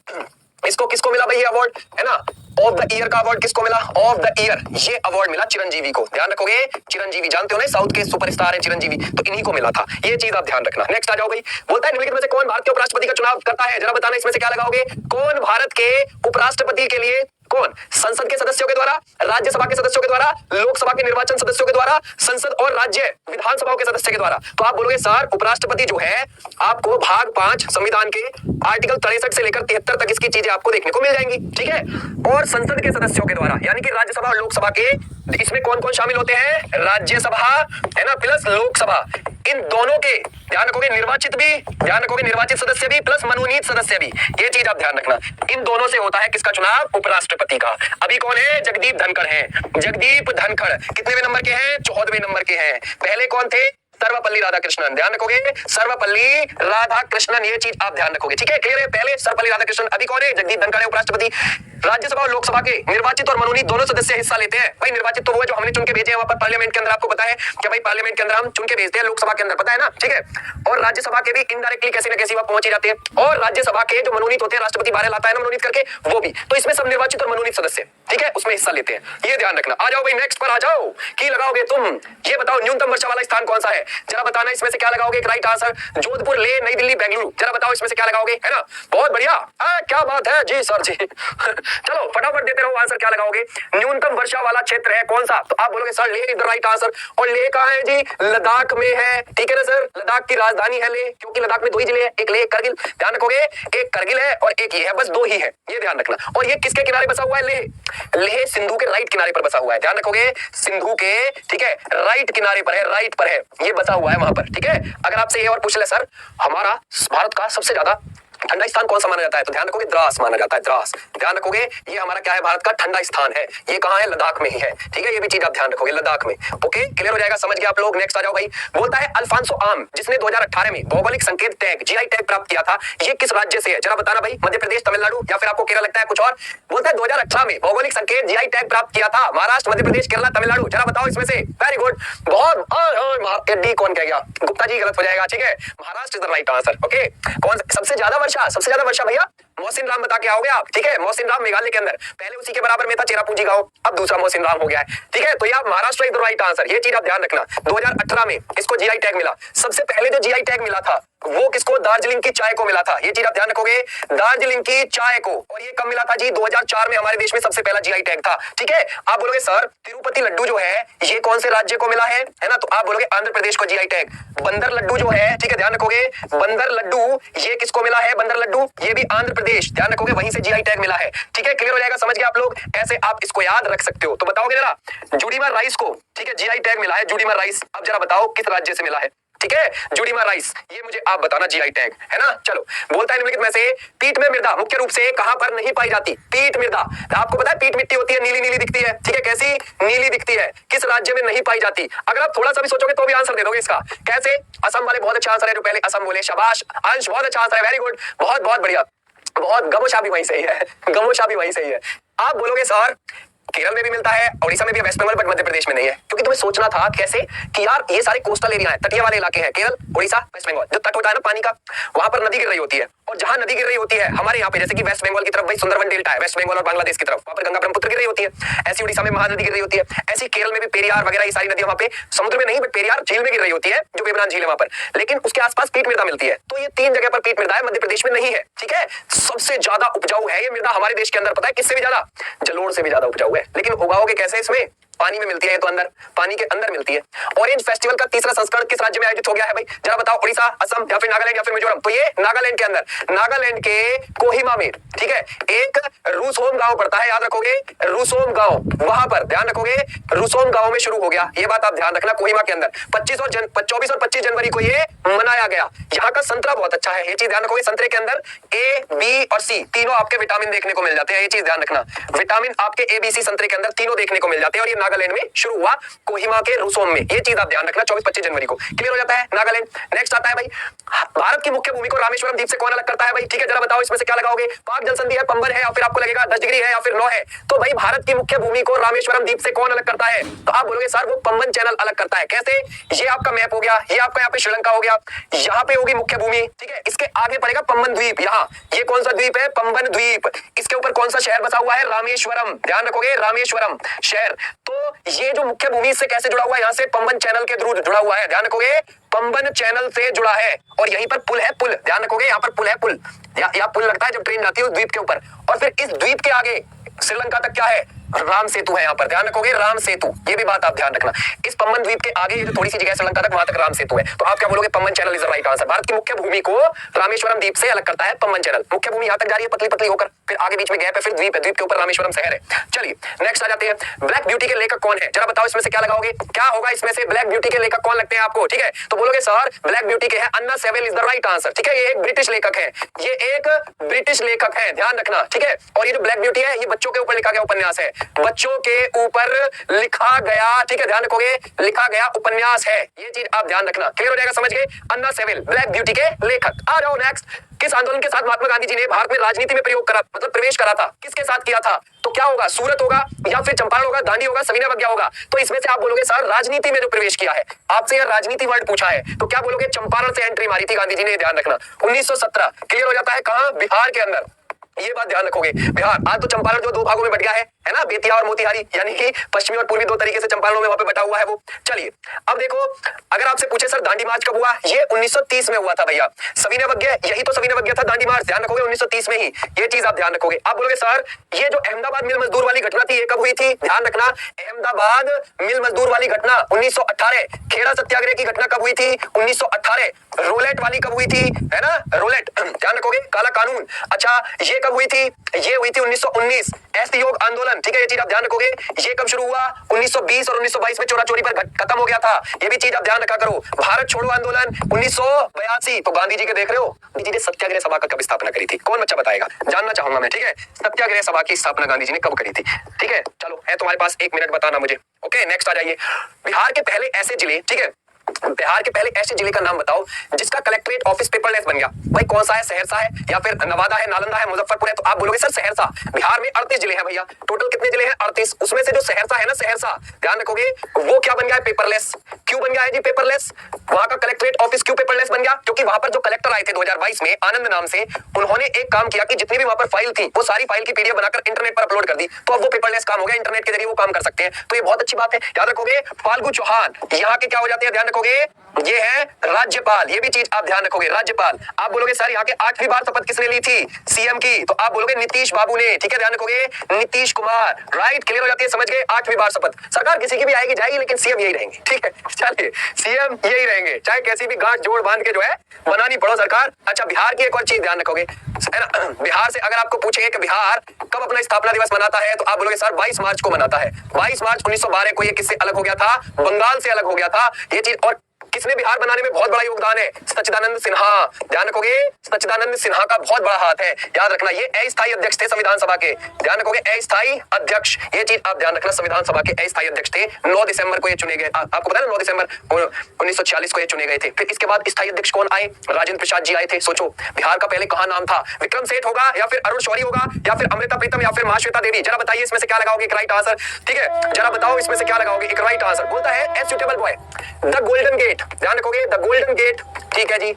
इसको किसको मिला भाई ये अवार्ड, है ना, ऑफ द ईयर का अवार्ड किसको मिला, ऑफ द ईयर ये अवार्ड मिला चिरंजीवी को, ध्यान रखोगे। चिरंजीवी जानते हो ना, साउथ के सुपरस्टार है चिरंजीवी, तो इन्हीं को मिला था, ये चीज आप ध्यान रखना। नेक्स्ट आ जाओ भाई, बोलता है निम्नलिखित में से कौन भारत के उपराष्ट्रपति का चुनाव करता है, जरा बताना इसमें से क्या लगाओगे। कौन भारत के उपराष्ट्रपति के लिए, कौन, संसद के सदस्यों के द्वारा, राज्यसभा के सदस्यों के द्वारा, लोकसभा के निर्वाचन सदस्यों के द्वारा, संसद और राज्य विधानसभाओं के सदस्य के द्वारा। तो आप बोलोगे सर उपराष्ट्रपति जो है आपको भाग 5 संविधान के आर्टिकल 63 से लेकर 73 तक इसकी चीजें आपको देखने को मिल जाएंगी, ठीक है। और संसद के सदस्यों के द्वारा यानी कि राज्यसभा और लोकसभा के, इसमें कौन कौन शामिल होते हैं, राज्यसभा है ना प्लस लोकसभा, इन दोनों के ध्यान रखोगे, निर्वाचित भी ध्यान रखोगे, निर्वाचित सदस्य भी प्लस मनोनीत सदस्य भी, ये चीज आप ध्यान रखना। इन दोनों से होता है किसका चुनाव, उपराष्ट्रपति का। अभी कौन है, जगदीप धनखड़ है, जगदीप धनखड़ कितनेवें नंबर के हैं, 14वें नंबर के हैं। पहले कौन थे, सर्वपल्ली राधाकृष्णन, ध्यान रखोगे, सर्वपल्ली राधाकृष्णन, ये चीज आप ध्यान रखोगे, ठीक है, क्लियर है। पहले सर्वपल्ली राधाकृष्णन, अभी कौन है, जगदीप धनखड़ है उपराष्ट्रपति। राज्यसभा और लोकसभा के निर्वाचित और मनोनीत दोनों सदस्य हिस्सा लेते हैं। भाई निर्वाचित तो वो है जो हमने चुन के भेजे हैं वहां पर पार्लियामेंट के अंदर, आपको पता है कि भाई पार्लियामेंट के अंदर हम चुन के भेजते हैं, लोकसभा के अंदर पता है ना, ठीक है। और राज्यसभा के भी इनडायरेक्टली कैसी ना कैसी वहां पहुंच ही जाते हैं, और राज्यसभा के जो मनोनीत होते हैं, राष्ट्रपति बाहर लाता है ना मनोनीत करके, वो भी, तो इसमें सब निर्वाचित और मनोनीत सदस्य, ठीक है, उसमें हिस्सा लेते हैं, ये ध्यान रखना। आ जाओ भाई नेक्स्ट पर आ जाओ, की लगाओगे तुम, ये बताओ न्यूनतम वर्षा वाला स्थान कौन सा है, जरा बताना इसमें से क्या लगाओगे, एक राइट आंसर, जोधपुर, ले, नई दिल्ली, बेंगलुरु, जरा बताओ इसमें से क्या लगाओगे, है ना, बहुत बढ़िया, क्या बात है जी सर जी चलो फटाफट देते रहो आंसर, क्या लगाओगे, न्यूनतम वर्षा वाला क्षेत्र है कौन सा, तो आप बोलोगे सर ले इज द राइट आंसर। और ले कहां है जी, लद्दाख में है, ठीक है ना सर, लद्दाख की राजधानी है ले, क्योंकि लद्दाख में 2 ही जिले हैं, एक ले एक करगिल, ध्यान रखोगे, एक करगिल है और एक ये है, बस 2 ही है, ये ध्यान रखना। और ये किसके किनारे बसा हुआ है, ले, लेह सिंधु के राइट किनारे पर बसा हुआ है, ध्यान रखोगे, सिंधु के, ठीक है, राइट किनारे पर है, राइट पर है, ये बसा हुआ है वहां पर, ठीक है। अगर आपसे ये और पूछ ले सर हमारा भारत का सबसे ज्यादा ठंडा स्थान कौन सा माना जाता है, तो ध्यान रखोगे द्रास माना जाता है, द्रास, ध्यान रखोगे, ये हमारा क्या है, भारत का ठंडा स्थान है, ये कहां है, लद्दाख में ही है, ठीक है, ये भी चीज आप ध्यान रखोगे, लद्दाख में, ओके, क्लियर हो जाएगा, समझ गए आप लोग। नेक्स्ट आ जाओ भाई, बोलता है अल्फांसो आम जिसने 2018 में भौगोलिक संकेत टैग जीआई टैग प्राप्त किया था, ये किस राज्य से है, जरा बताना भाई, मध्य प्रदेश, तमिलनाडु या फिर आपको केरल लगता है कुछ और। बोलता है 2018 में भौगोलिक संकेत जीआई टैग प्राप्त किया था, महाराष्ट्र, मध्य प्रदेश, केरला, तमिलनाडु, जरा बताओ इसमें से, वेरी गुड, बहुत, डी कौन कह गया, गुप्ता जी गलत हो जाएगा, ठीक है, Maharashtra is the right answer, okay. कौन सबसे ज्यादा वर्षा भैया, मोहसिन राम बता के आओगे आप, ठीक है, मोहसिन राम मेघालय के अंदर, पहले उसी के बराबर में था चेरापूंजी गांव, अब दूसरा मोहसिन राम हो गया है, ठीक है, तो ये आप Maharashtra is the right answer, ये चीज आप ध्यान रखना। 2018 में इसको जीआई टैग मिला, सबसे पहले जो जीआई टैग मिला था वो किसको, दार्जिलिंग की चाय को मिला था, ये चीज आप ध्यान रखोगे, दार्जिलिंग की चाय को, और ये कब मिला था जी, 2004 में हमारे देश में सबसे पहला जीआई टैग था, ठीक है। आप बोलोगे सर तिरुपति लड्डू जो है ये कौन से राज्य को मिला है ना, तो आप बोलोगे आंध्र प्रदेश को जीआई टैग। बंदर लड्डू जो है, ठीक है, ध्यान रखोगे, बंदर लड्डू ये किसको मिला है, बंदर लड्डू ये भी आंध्र प्रदेश, ध्यान रखोगे, वहीं से जीआई टैग मिला है, ठीक है, क्लियर हो जाएगा, समझ गए आप लोग, ऐसे आप इसको याद रख सकते हो। तो बताओगे जरा, जुड़ीमा राइस को, ठीक है, जीआई टैग मिला है, जुड़ीमा राइस, अब जरा बताओ किस राज्य से मिला है, ठीक है, जुड़ीमा राइस, ये मुझे आप बताना जीआई टैग, है ना। चलो, बोलता है निम्नलिखित में से पीठ में मृदा मुख्य रूप से कहां पर नहीं पाई जाती, पीठ मृदा, आपको पता है पीठ मिट्टी होती है, नीली नीली दिखती है, ठीक है, कैसी नीली दिखती है, किस राज्य में नहीं पाई जाती। अगर आप थोड़ा सा भी सोचोगे तो भी आंसर दे दोगे इसका, कैसे, असम वाले बहुत अच्छा आंसर है, जो पहले असम बोले, शाबाश अंश, बहुत अच्छा आंसर है, वेरी गुड, बहुत बहुत बढ़िया, बहुत, गमोशा भी वहीं सही है, गमोशा भी वहीं सही है। आप बोलोगे सर केरल में भी मिलता है, उड़ीसा में भी, वेस्ट बंगाल, बट मध्य प्रदेश में नहीं है। क्योंकि तुम्हें सोचना था कैसे कि यार ये सारे कोस्टल एरिया है, तटीय वाले इलाके हैं, केरल, उड़ीसा, वेस्ट बंगाल, जो तट होता है ना पानी का, वहां पर नदी गिर रही होती है। और जहां नदी गिर रही होती है हमारे यहाँ पे, जैसे कि वेस्ट बंगाल की तरफ भाई सुंदरबन डेल्टा है, वेस्ट बंगाल और बांग्लादेश की तरफ, वहां पर गंगा ब्रह्मपुत्र गिर रही होती है। ऐसी उड़ीसा में महानदी गिर रही होती है। ऐसी केरल में भी पेरियार वगैरह ये सारी नदियां वहां पे समुद्र में नहीं, बट पेरियार झील में गिर रही होती है, जो वेबनान झील है वहां पर। लेकिन उसके आसपास पीट मृदा मिलती है। तो ये 3 जगह पर पीट मृदा है, मध्य प्रदेश में नहीं है। ठीक है, सबसे ज्यादा उपजाऊ है ये मृदा हमारे देश के अंदर। पता है किससे भी ज्यादा? जलोढ़ से भी ज्यादा उपजाऊ है। लेकिन उगाओगे कैसे? इसमें पानी में मिलती है, तो अंदर पानी के अंदर मिलती है। ऑरेंज फेस्टिवल का तीसरा संस्करण किस राज्य में आयोजित हो गया है भाई? जरा बताओ, उड़ीसा, असम या फिर नागालैंड या फिर मिजोरम? तो ये नागालैंड के अंदर, नागालैंड के कोहिमा में, ठीक है, एक रूसोम गांव पड़ता है, याद रखोगे, रूसोम गांव, वहां पर ध्यान रखोगे, रूसोम गांव में शुरू हो गया। ये बात आप ध्यान रखना, कोहिमा के अंदर 24 और 25 जनवरी को ये मनाया गया। यहाँ का संतरा बहुत अच्छा है, ये चीज ध्यान रखोगे। संतरे के अंदर ए, बी और सी तीनों आपके विटामिन देखने को मिल जाते हैं, ये चीज ध्यान रखना। विटामिन आपके ए, बी, सी संतरे के अंदर तीनों देखने को मिल जाते हैं। और ये नागालैंड में शुरू हुआ, कोहिमा के रूसोम में, ये चीज आप ध्यान रखना। 24-25 जनवरी को क्लियर हो जाता है नागालैंड। नेक्स्ट आता है भाई, भारत की मुख्य भूमि को रामेश्वरम द्वीप से कौन अलग करता है भाई? ठीक है, जरा बताओ इसमें से क्या लगाओगे? पाक जल संधि है, पंबन है, या फिर आपको लगेगा 10 डिग्री है, या फिर 9 है? तो भाई भारत की मुख्य भूमि को रामेश्वरम द्वीप से कौन अलग करता है? तो आप बोलोगे सर वो पंबन चैनल अलग करता है। कैसे? ये आपका मैप हो गया, ये आपका यहाँ पे श्रीलंका हो गया, यहाँ पे होगी मुख्य भूमि, ठीक है, इसके आगे पड़ेगा पंबन द्वीप। यहाँ ये कौन सा द्वीप है? पंबन द्वीप। इसके ऊपर कौन सा शहर बसा हुआ है? रामेश्वरम। ध्यान रखोगे, रामेश्वरम शहर। तो ये जो मुख्य भूमि से कैसे जुड़ा हुआ है? यहाँ से पंबन चैनल के थ्रू जुड़ा हुआ है, ध्यान रखोगे, पंबन चैनल से जुड़ा है। और यहीं पर पुल है, पुल, ध्यान रखोगे, यहाँ पर पुल है, पुल, यहाँ पुल लगता है जब ट्रेन जाती है उस द्वीप के ऊपर। और फिर इस द्वीप के आगे श्रीलंका तक क्या है? राम सेतु है, यहाँ पर ध्यान रखोगे, राम सेतु। ये भी बात आप ध्यान रखना, इस पंबन द्वीप के आगे ये जो थोड़ी सी जगह श्रीलंका तक, वहां तक राम सेतु है। तो आप क्या बोलोगे? Pamban channel is the right answer. Bharat की मुख्य भूमि को रामेश्वरम द्वीप से अलग करता है पंबन चैनल। मुख्य भूमि यहाँ तक जा रही है पतली पतली होकर, फिर आगे बीच में गैप है, फिर द्वीप है, द्वीप के ऊपर रामेश्वरम शहर है। चलिए नेक्स्ट आ जाते हैं, ब्लैक ब्यूटी के लेखक कौन है? जरा बताओ इसमें से क्या लगाओगे? क्या होगा इसमें से? ब्लैक ब्यूटी के लेखक कौन लगते हैं आपको? ठीक है, तो बोलोगे सर ब्लैक ब्यूटी के है Anna Sewell is the right answer. ठीक है, ये एक ब्रिटिश लेखक है, ये एक ब्रिटिश लेखक है, ध्यान रखना, ठीक है। और ये जो ब्लैक ब्यूटी है ये बच्चों के ऊपर लिखा गया उपन्यास है, बच्चों के ऊपर लिखा गया, ठीक है, ध्यान रखोगे, लिखा गया उपन्यास है, ये चीज आप ध्यान रखना। क्लियर हो जाएगा, समझ गए? अन्ना सेवेल ब्लैक ब्यूटी के लेखक। आ जाओ नेक्स्ट, किस आंदोलन के साथ महात्मा गांधी जी ने भारत में राजनीति में प्रयोग करा, मतलब प्रवेश करा था? किसके साथ किया था? तो क्या होगा? सूरत होगा, या फिर चंपारण होगा, दांडी होगा, सविनय अवज्ञा होगा? तो इसमें से आप बोलोगे सर राजनीति में जो प्रवेश किया है, आपसे यह राजनीति वर्ड पूछा है, तो क्या बोलोगे? चंपारण से एंट्री मारी थी गांधी जी ने, ध्यान रखना। 1917 क्लियर हो जाता है, कहां? बिहार के अंदर, ये बात ध्यान रखोगे। बिहार, आज तो चंपारण जो 2 भागों में बट गया है ना, बेतिया और मोतिहारी, यानी कि पश्चिमी और पूर्वी 2 तरीके से चंपारण में वहां पे बटा हुआ है वो। चलिए अब देखो, अगर आपसे पूछे सर दांडी मार्च कब हुआ? ये 1930 में हुआ था भैया। सविनय अवज्ञा, यही तो सविनय अवज्ञा था, दांडी मार्च, ध्यान रखोगे 1930 में ही, ये चीज आप ध्यान रखोगे। आप बोलोगे सर ये जो अहमदाबाद मिल मजदूर वाली घटना थी ये कब हुई थी? ध्यान रखना, अहमदाबाद मिल मजदूर वाली घटना 1918। खेड़ा सत्याग्रह की घटना कब हुई थी? 1918। रोलेट वाली कब हुई थी? है ना, रोलेट, ध्यान रखोगे, काला कानून, अच्छा ये कब हुई थी? ये हुई थी 1919। ऐसे योग आंदोलन, ठीक है, ये चीज आप ध्यान रखोगे, ये कब शुरू हुआ? 1920 और 1922 में चोरा चोरी पर खत्म हो गया था, ये भी चीज आप ध्यान रखा करो। भारत छोड़ो आंदोलन 1982, तो गांधी जी के देख रहे हो, गांधी जी ने सत्याग्रह सभा का कब स्थापना करी थी? कौन बच्चा बताएगा? जानना चाहूंगा मैं, ठीक है, सत्याग्रह सभा की स्थापना गांधी जी ने कब करी थी? ठीक है, चलो है तुम्हारे पास 1 मिनट, बताना मुझे। ओके नेक्स्ट आ जाइए, बिहार के पहले ऐसे जिले, ठीक है, बिहार के पहले ऐसे जिले का नाम बताओ जिसका कलेक्ट्रेट ऑफिस पेपरलेस बन गया। भाई कौन सा है? सहरसा है, या फिर नवादा है, नालंदा है, मुजफ्फरपुर है? तो आप बोलोगे सर सहरसा। बिहार में 38 जिले हैं भैया, टोटल कितने जिले हैं? 38, उसमें से जो सहरसा है ना, सहरसा, ध्यान रखोगे, वो क्या बन गया है? पेपरलेस। क्यों बन गया है जी पेपरलेस? वहां का कलेक्ट्रेट ऑफिस क्यों पेपरलेस बन गया? क्योंकि वहां पर जो कलेक्टर आए थे 2022 में, आनंद नाम से, उन्होंने एक काम किया कि जितनी भी वहां पर फाइल थी वो सारी फाइल की पीडीएफ बनाकर इंटरनेट पर अपलोड कर दी, तो अब वो पेपरलेस काम हो गया, इंटरनेट के जरिए वो काम कर सकते हैं। तो ये बहुत अच्छी बात है, याद रखोगे। फाल्गु चौहान यहाँ के क्या हो जाते हैं? ध्यान रखोगे, ये है राज्यपाल, ये भी चीज आप ध्यान रखोगे, राज्यपाल। आप बोलोगे सर यहाँ के 8वीं बार शपथ किसने ली थी सीएम की? तो आप बोलोगे नीतीश बाबू ने, ठीक है, ध्यान रखोगे, नीतीश कुमार, राइट, क्लियर हो जाती है, समझ गए? 8वीं बार शपथ। सरकार किसी की भी आएगी जाएगी, लेकिन सीएम यही रहेंगे, ठीक है, चलिए सीएम यही रहेंगे, चाहे कैसी भी गांठ जोड़ बांध के जो है बनानी पड़ो सरकार। अच्छा बिहार की एक और चीज ध्यान रखोगे, है ना, बिहार से अगर आपको पूछेंगे कि बिहार कब अपना स्थापना दिवस मनाता है, तो आप बोलोगे सर 22 मार्च को मनाता है। 22 मार्च 1912 को ये किससे अलग हो गया था? बंगाल से अलग हो गया था, ये चीज। और किसने बिहार बनाने में बहुत बड़ा योगदान है? सच्चिदानंद सिन्हा। ध्यान रखोगे, सच्चिदानंद सिन्हा का बहुत बड़ा हाथ है, याद रखना। ये अस्थायी अध्यक्ष थे संविधान सभा के, ध्यान रखोगे, अस्थायी अध्यक्ष, ये चीज आप ध्यान रखना। संविधान सभा के अस्थायी अध्यक्ष थे। 9 दिसंबर को ये चुने गए, आपको पता है 9 दिसंबर 1946 को ये चुने गए थे। फिर इसके बाद स्थायी अध्यक्ष कौन आए? राजेंद्र प्रसाद जी आए थे। सोचो बिहार का पहले कहां नाम था? विक्रम सेठ होगा, या फिर अरुण शौरी होगा, या फिर अमृता प्रीतम, या फिर महाश्वेता देवी? जरा बताइए इसमें से क्या लगाओगे एक राइट आंसर, ठीक है? जरा बताओ इसमें से क्या लगाओगे एक राइट आंसर। बोलता है a suitable boy, the golden gate, ध्यान रखोगे, द गोल्डन गेट, ठीक है जी,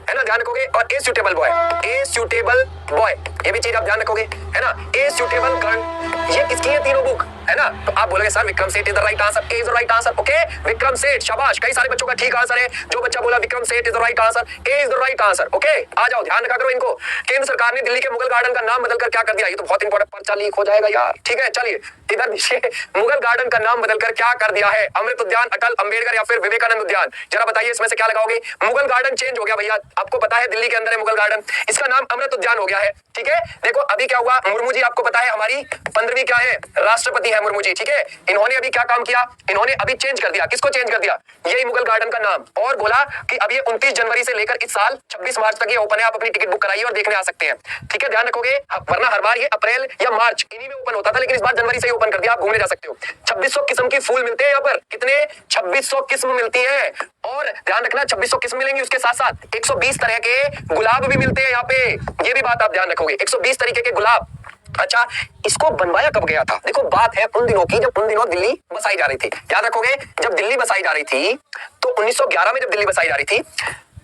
है ना, ध्यान रखोगे। और ए सुटेबल बॉय, ए सुटेबल बॉय, ये भी चीज आप ध्यान रखोगे, है ना। ए सुटेबल गर्ल, ये किसकी है तीनों बुक, है ना। तो आप बोलोगे sir Vikram Seth is the right answer, A is the right answer. Okay, Vikram Seth, शाबाश, कई सारे बच्चों का ठीक आंसर है। जो बच्चा बोला Vikram Seth is the right answer, A is the right answer. Okay, आ जाओ, ध्यान रखा करो इनको। केंद्र सरकार ने दिल्ली के मुगल गार्डन का नाम बदलकर क्या कर दिया? ये तो बहुत इंपॉर्टेंट, पर्चा लीक हो जाएगा यार, ठीक है। चलिए इधर देखिए, मुगल गार्डन का नाम बदलकर क्या कर दिया है? अमृत उद्यान, अटल, अंबेडकर, या फिर विवेकानंद उद्यान? जरा बताइए इसमें से क्या लगाओगे। मुगल गार्डन चेंज हो गया भैया, आपको पता है दिल्ली के अंदर है मुगल गार्डन, इसका नाम अमृत उद्यान हो गया है, ठीक है। देखो अभी क्या हुआ, मुर्मू जी आपको पता है हमारी 15वीं क्या है, राष्ट्रपति है मुर्मू जी, ठीक है। इन्होंने अभी क्या काम किया? इन्होंने अभी चेंज कर दिया, किसको चेंज कर दिया? यही मुगल गार्डन का नाम, और बोला कि अब ये 29 जनवरी से लेकर इस साल 26 मार्च तक ये ओपन है, आप अपनी टिकट बुक कराइए और देखने आ सकते हैं, ठीक है। ध्यान रखोगे, वरना हर बार ये अप्रैल या मार्च इन्हीं में ओपन होता था, लेकिन इस बार जनवरी से ही ओपन कर दिया, आप घूमने जा सकते हो। 2600 किस्म की फूल मिलते हैं यहाँ पर, कितने? 2600 किस्म मिलती है। और ध्यान रखना 2600 किस्म मिलेंगी, उसके साथ साथ 120 तरह के गुलाब भी मिलते हैं यहाँ पे, ये भी बात आप ध्यान रखोगे, 120 तरीके के गुलाब। अच्छा, इसको बनवाया कब गया था? देखो बात है उन दिनों की, जब उन दिनों दिल्ली बसाई जा रही थी, याद रखोगे। जब दिल्ली बसाई जा रही थी तो 1911 में जब दिल्ली बसाई जा रही थी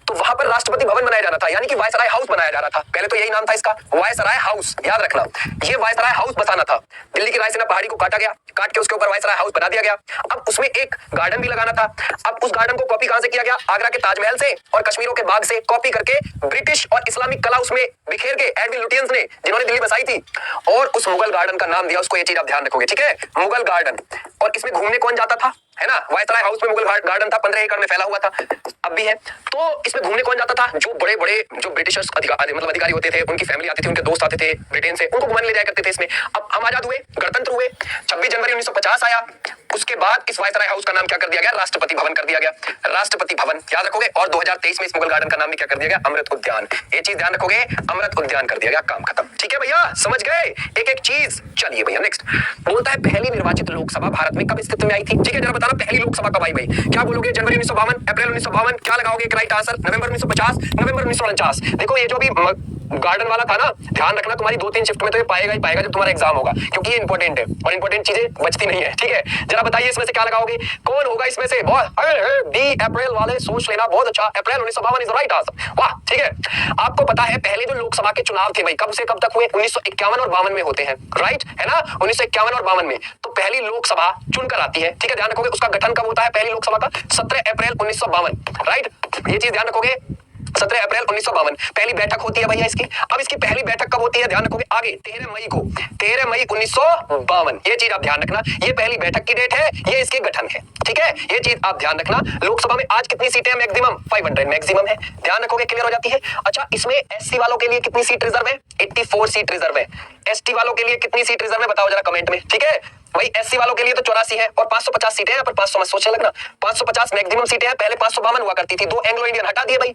तो वहां पर राष्ट्रपति भवन बनाया जा रहा था, यानी कि वायसराय हाउस बनाया जा रहा था। पहले तो यही नाम था इसका, वायसराय हाउस, याद रखना। ये वायसराय हाउस बसाना था। दिल्ली की रायसीना पहाड़ी को काटा गया, काट के उसके ऊपर वायसराय हाउस बना दिया गया। अब उसमें एक गार्डन भी लगाना था। अब उस गार्डन को कॉपी कहां से किया गया? आगरा के ताजमहल से और कश्मीरों के बाग से कॉपी करके ब्रिटिश और इस्लामिक कला उसमें बिखेर के एडविन लुटियंस ने, जिन्होंने दिल्ली बसाई थी, और उस मुगल गार्डन का नाम दिया उसको। ये चीज आप ध्यान रखोगे, ठीक है, मुगल गार्डन। और इसमें घूमने कौन जाता था, है ना? वायसराय हाउस में मुगल गार्डन था, 15 एकड़ में फैला हुआ था, अब भी है। तो इसमें घूमने कौन जाता था? जो बड़े बड़े जो ब्रिटिशर्स अधिकारी होते थे, उनकी फैमिली आती थी, उनके दोस्त आते थे ब्रिटेन से, उनको घुमाने ले जाया करते थे इसमें। अब हम आजाद हुए, गणतंत्र हुए, 26 जनवरी 1950 आया, उसके बाद इस वायसराय हाउस का नाम क्या कर दिया गया? राष्ट्रपति भवन कर दिया गया, राष्ट्रपति भवन, याद रखोगे। और 2023 में इस मुगल गार्डन का नाम भी क्या कर दिया गया? अमृत उद्यान। ये चीज ध्यान रखोगे, अमृत उद्यान कर दिया गया, काम खत्म, ठीक है भैया, समझ गए एक एक चीज। चलिए भैया नेक्स्ट, बोलता है पहली निर्वाचित लोकसभा भारत में कब अस्तित्व में आई थी? ठीक है, जरा बताना पहली लोकसभा कब आई भाई? क्या बोलोगे? जनवरी 1952, अप्रैल 1952, क्या लगाओगे एक राइट आंसर? नवंबर 1950, नवंबर 1949। देखो ये जो भी गार्डन वाला था ना, ध्यान रखना तुम्हारी 2-3 शिफ्ट में तो ये पाएगा ही पाएगा जब तुम्हारा एग्जाम होगा, क्योंकि ये इंपॉर्टेंट है और इंपॉर्टेंट चीजें बचती नहीं है, ठीक है। जरा बताइए इसमें से क्या लगाओगे, कौन होगा इसमें से? बहुत बी अप्रैल वाले सोच लेना, बहुत अच्छा, अप्रैल 1952 इज राइट आंसर, वाह, ठीक है। आपको पता है पहले जो लोकसभा के चुनाव थे भाई कब से कब तक हुए? 1951 और 52 में होते हैं, राइट, है ना, 1951 और 52 में। तो पहली लोकसभा चुनकर आती है, ठीक है, ध्यान रखोगे। उसका गठन कब होता है पहली लोकसभा का? 17 अप्रैल 1952, राइट, ये चीज ध्यान रखोगे। 17 अप्रैल 1952 पहली बैठक होती है भैया इसकी। अब इसकी पहली बैठक कब होती है? ध्यान रखोगे आगे, 13 मई को, 13 मई 1952, ये चीज आप ध्यान रखना। ये पहली बैठक की डेट है, ये इसके गठन है, ठीक है, ये चीज आप ध्यान रखना। लोकसभा में आज कितनी सीटें हैं? मैक्सिमम 500 मैक्सिमम है, ध्यान रखोगे, क्लियर हो जाती है। अच्छा, इसमें एससी वालों के लिए कितनी सीट रिजर्व है? 84 सीट रिजर्व है। एसटी वालों के लिए कितनी सीट रिजर्व है बताओ जरा कमेंट में, ठीक है। भाई एससी वालों के लिए तो 84 है और 550 सीटें हैं, पर 500 मत सोचने लगना, 550 मैक्सिमम सीटें हैं, पहले 552 हुआ करती थी, 2 एंग्लो इंडियन हटा दिए भाई।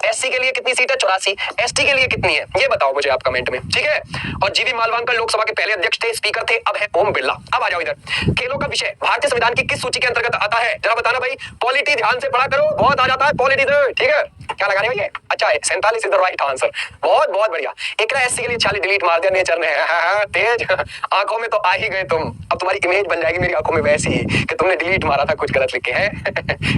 एससी के लिए कितनी सीट है? 84। एसटी के लिए कितनी है ये बताओ मुझे आप कमेंट में, ठीक है। और जीवी मालवांकर लोकसभा के पहले अध्यक्ष थे, स्पीकर थे, अब है ओम बिरला। अब आ जाओ इधर, खेलों का विषय भारतीय संविधान की किस सूची के अंतर्गत आता है? जरा बताना भाई, पॉलिटी ध्यान से पढ़ा करो, बहुत आ जाता है पॉलिटी, ठीक है। क्या लगाने भैया? अच्छा है 47 इज द राइट आंसर, बहुत बहुत बढ़िया। एकरा एससी के लिए 40 डिलीट मार दिया नेचर ने, तेज आंखों में तो आ ही गए तुम, अब तुम्हारी इमेज बन जाएगी मेरी आंखों में वैसी कि तुमने डिलीट मारा था कुछ गलत लिखे हैं।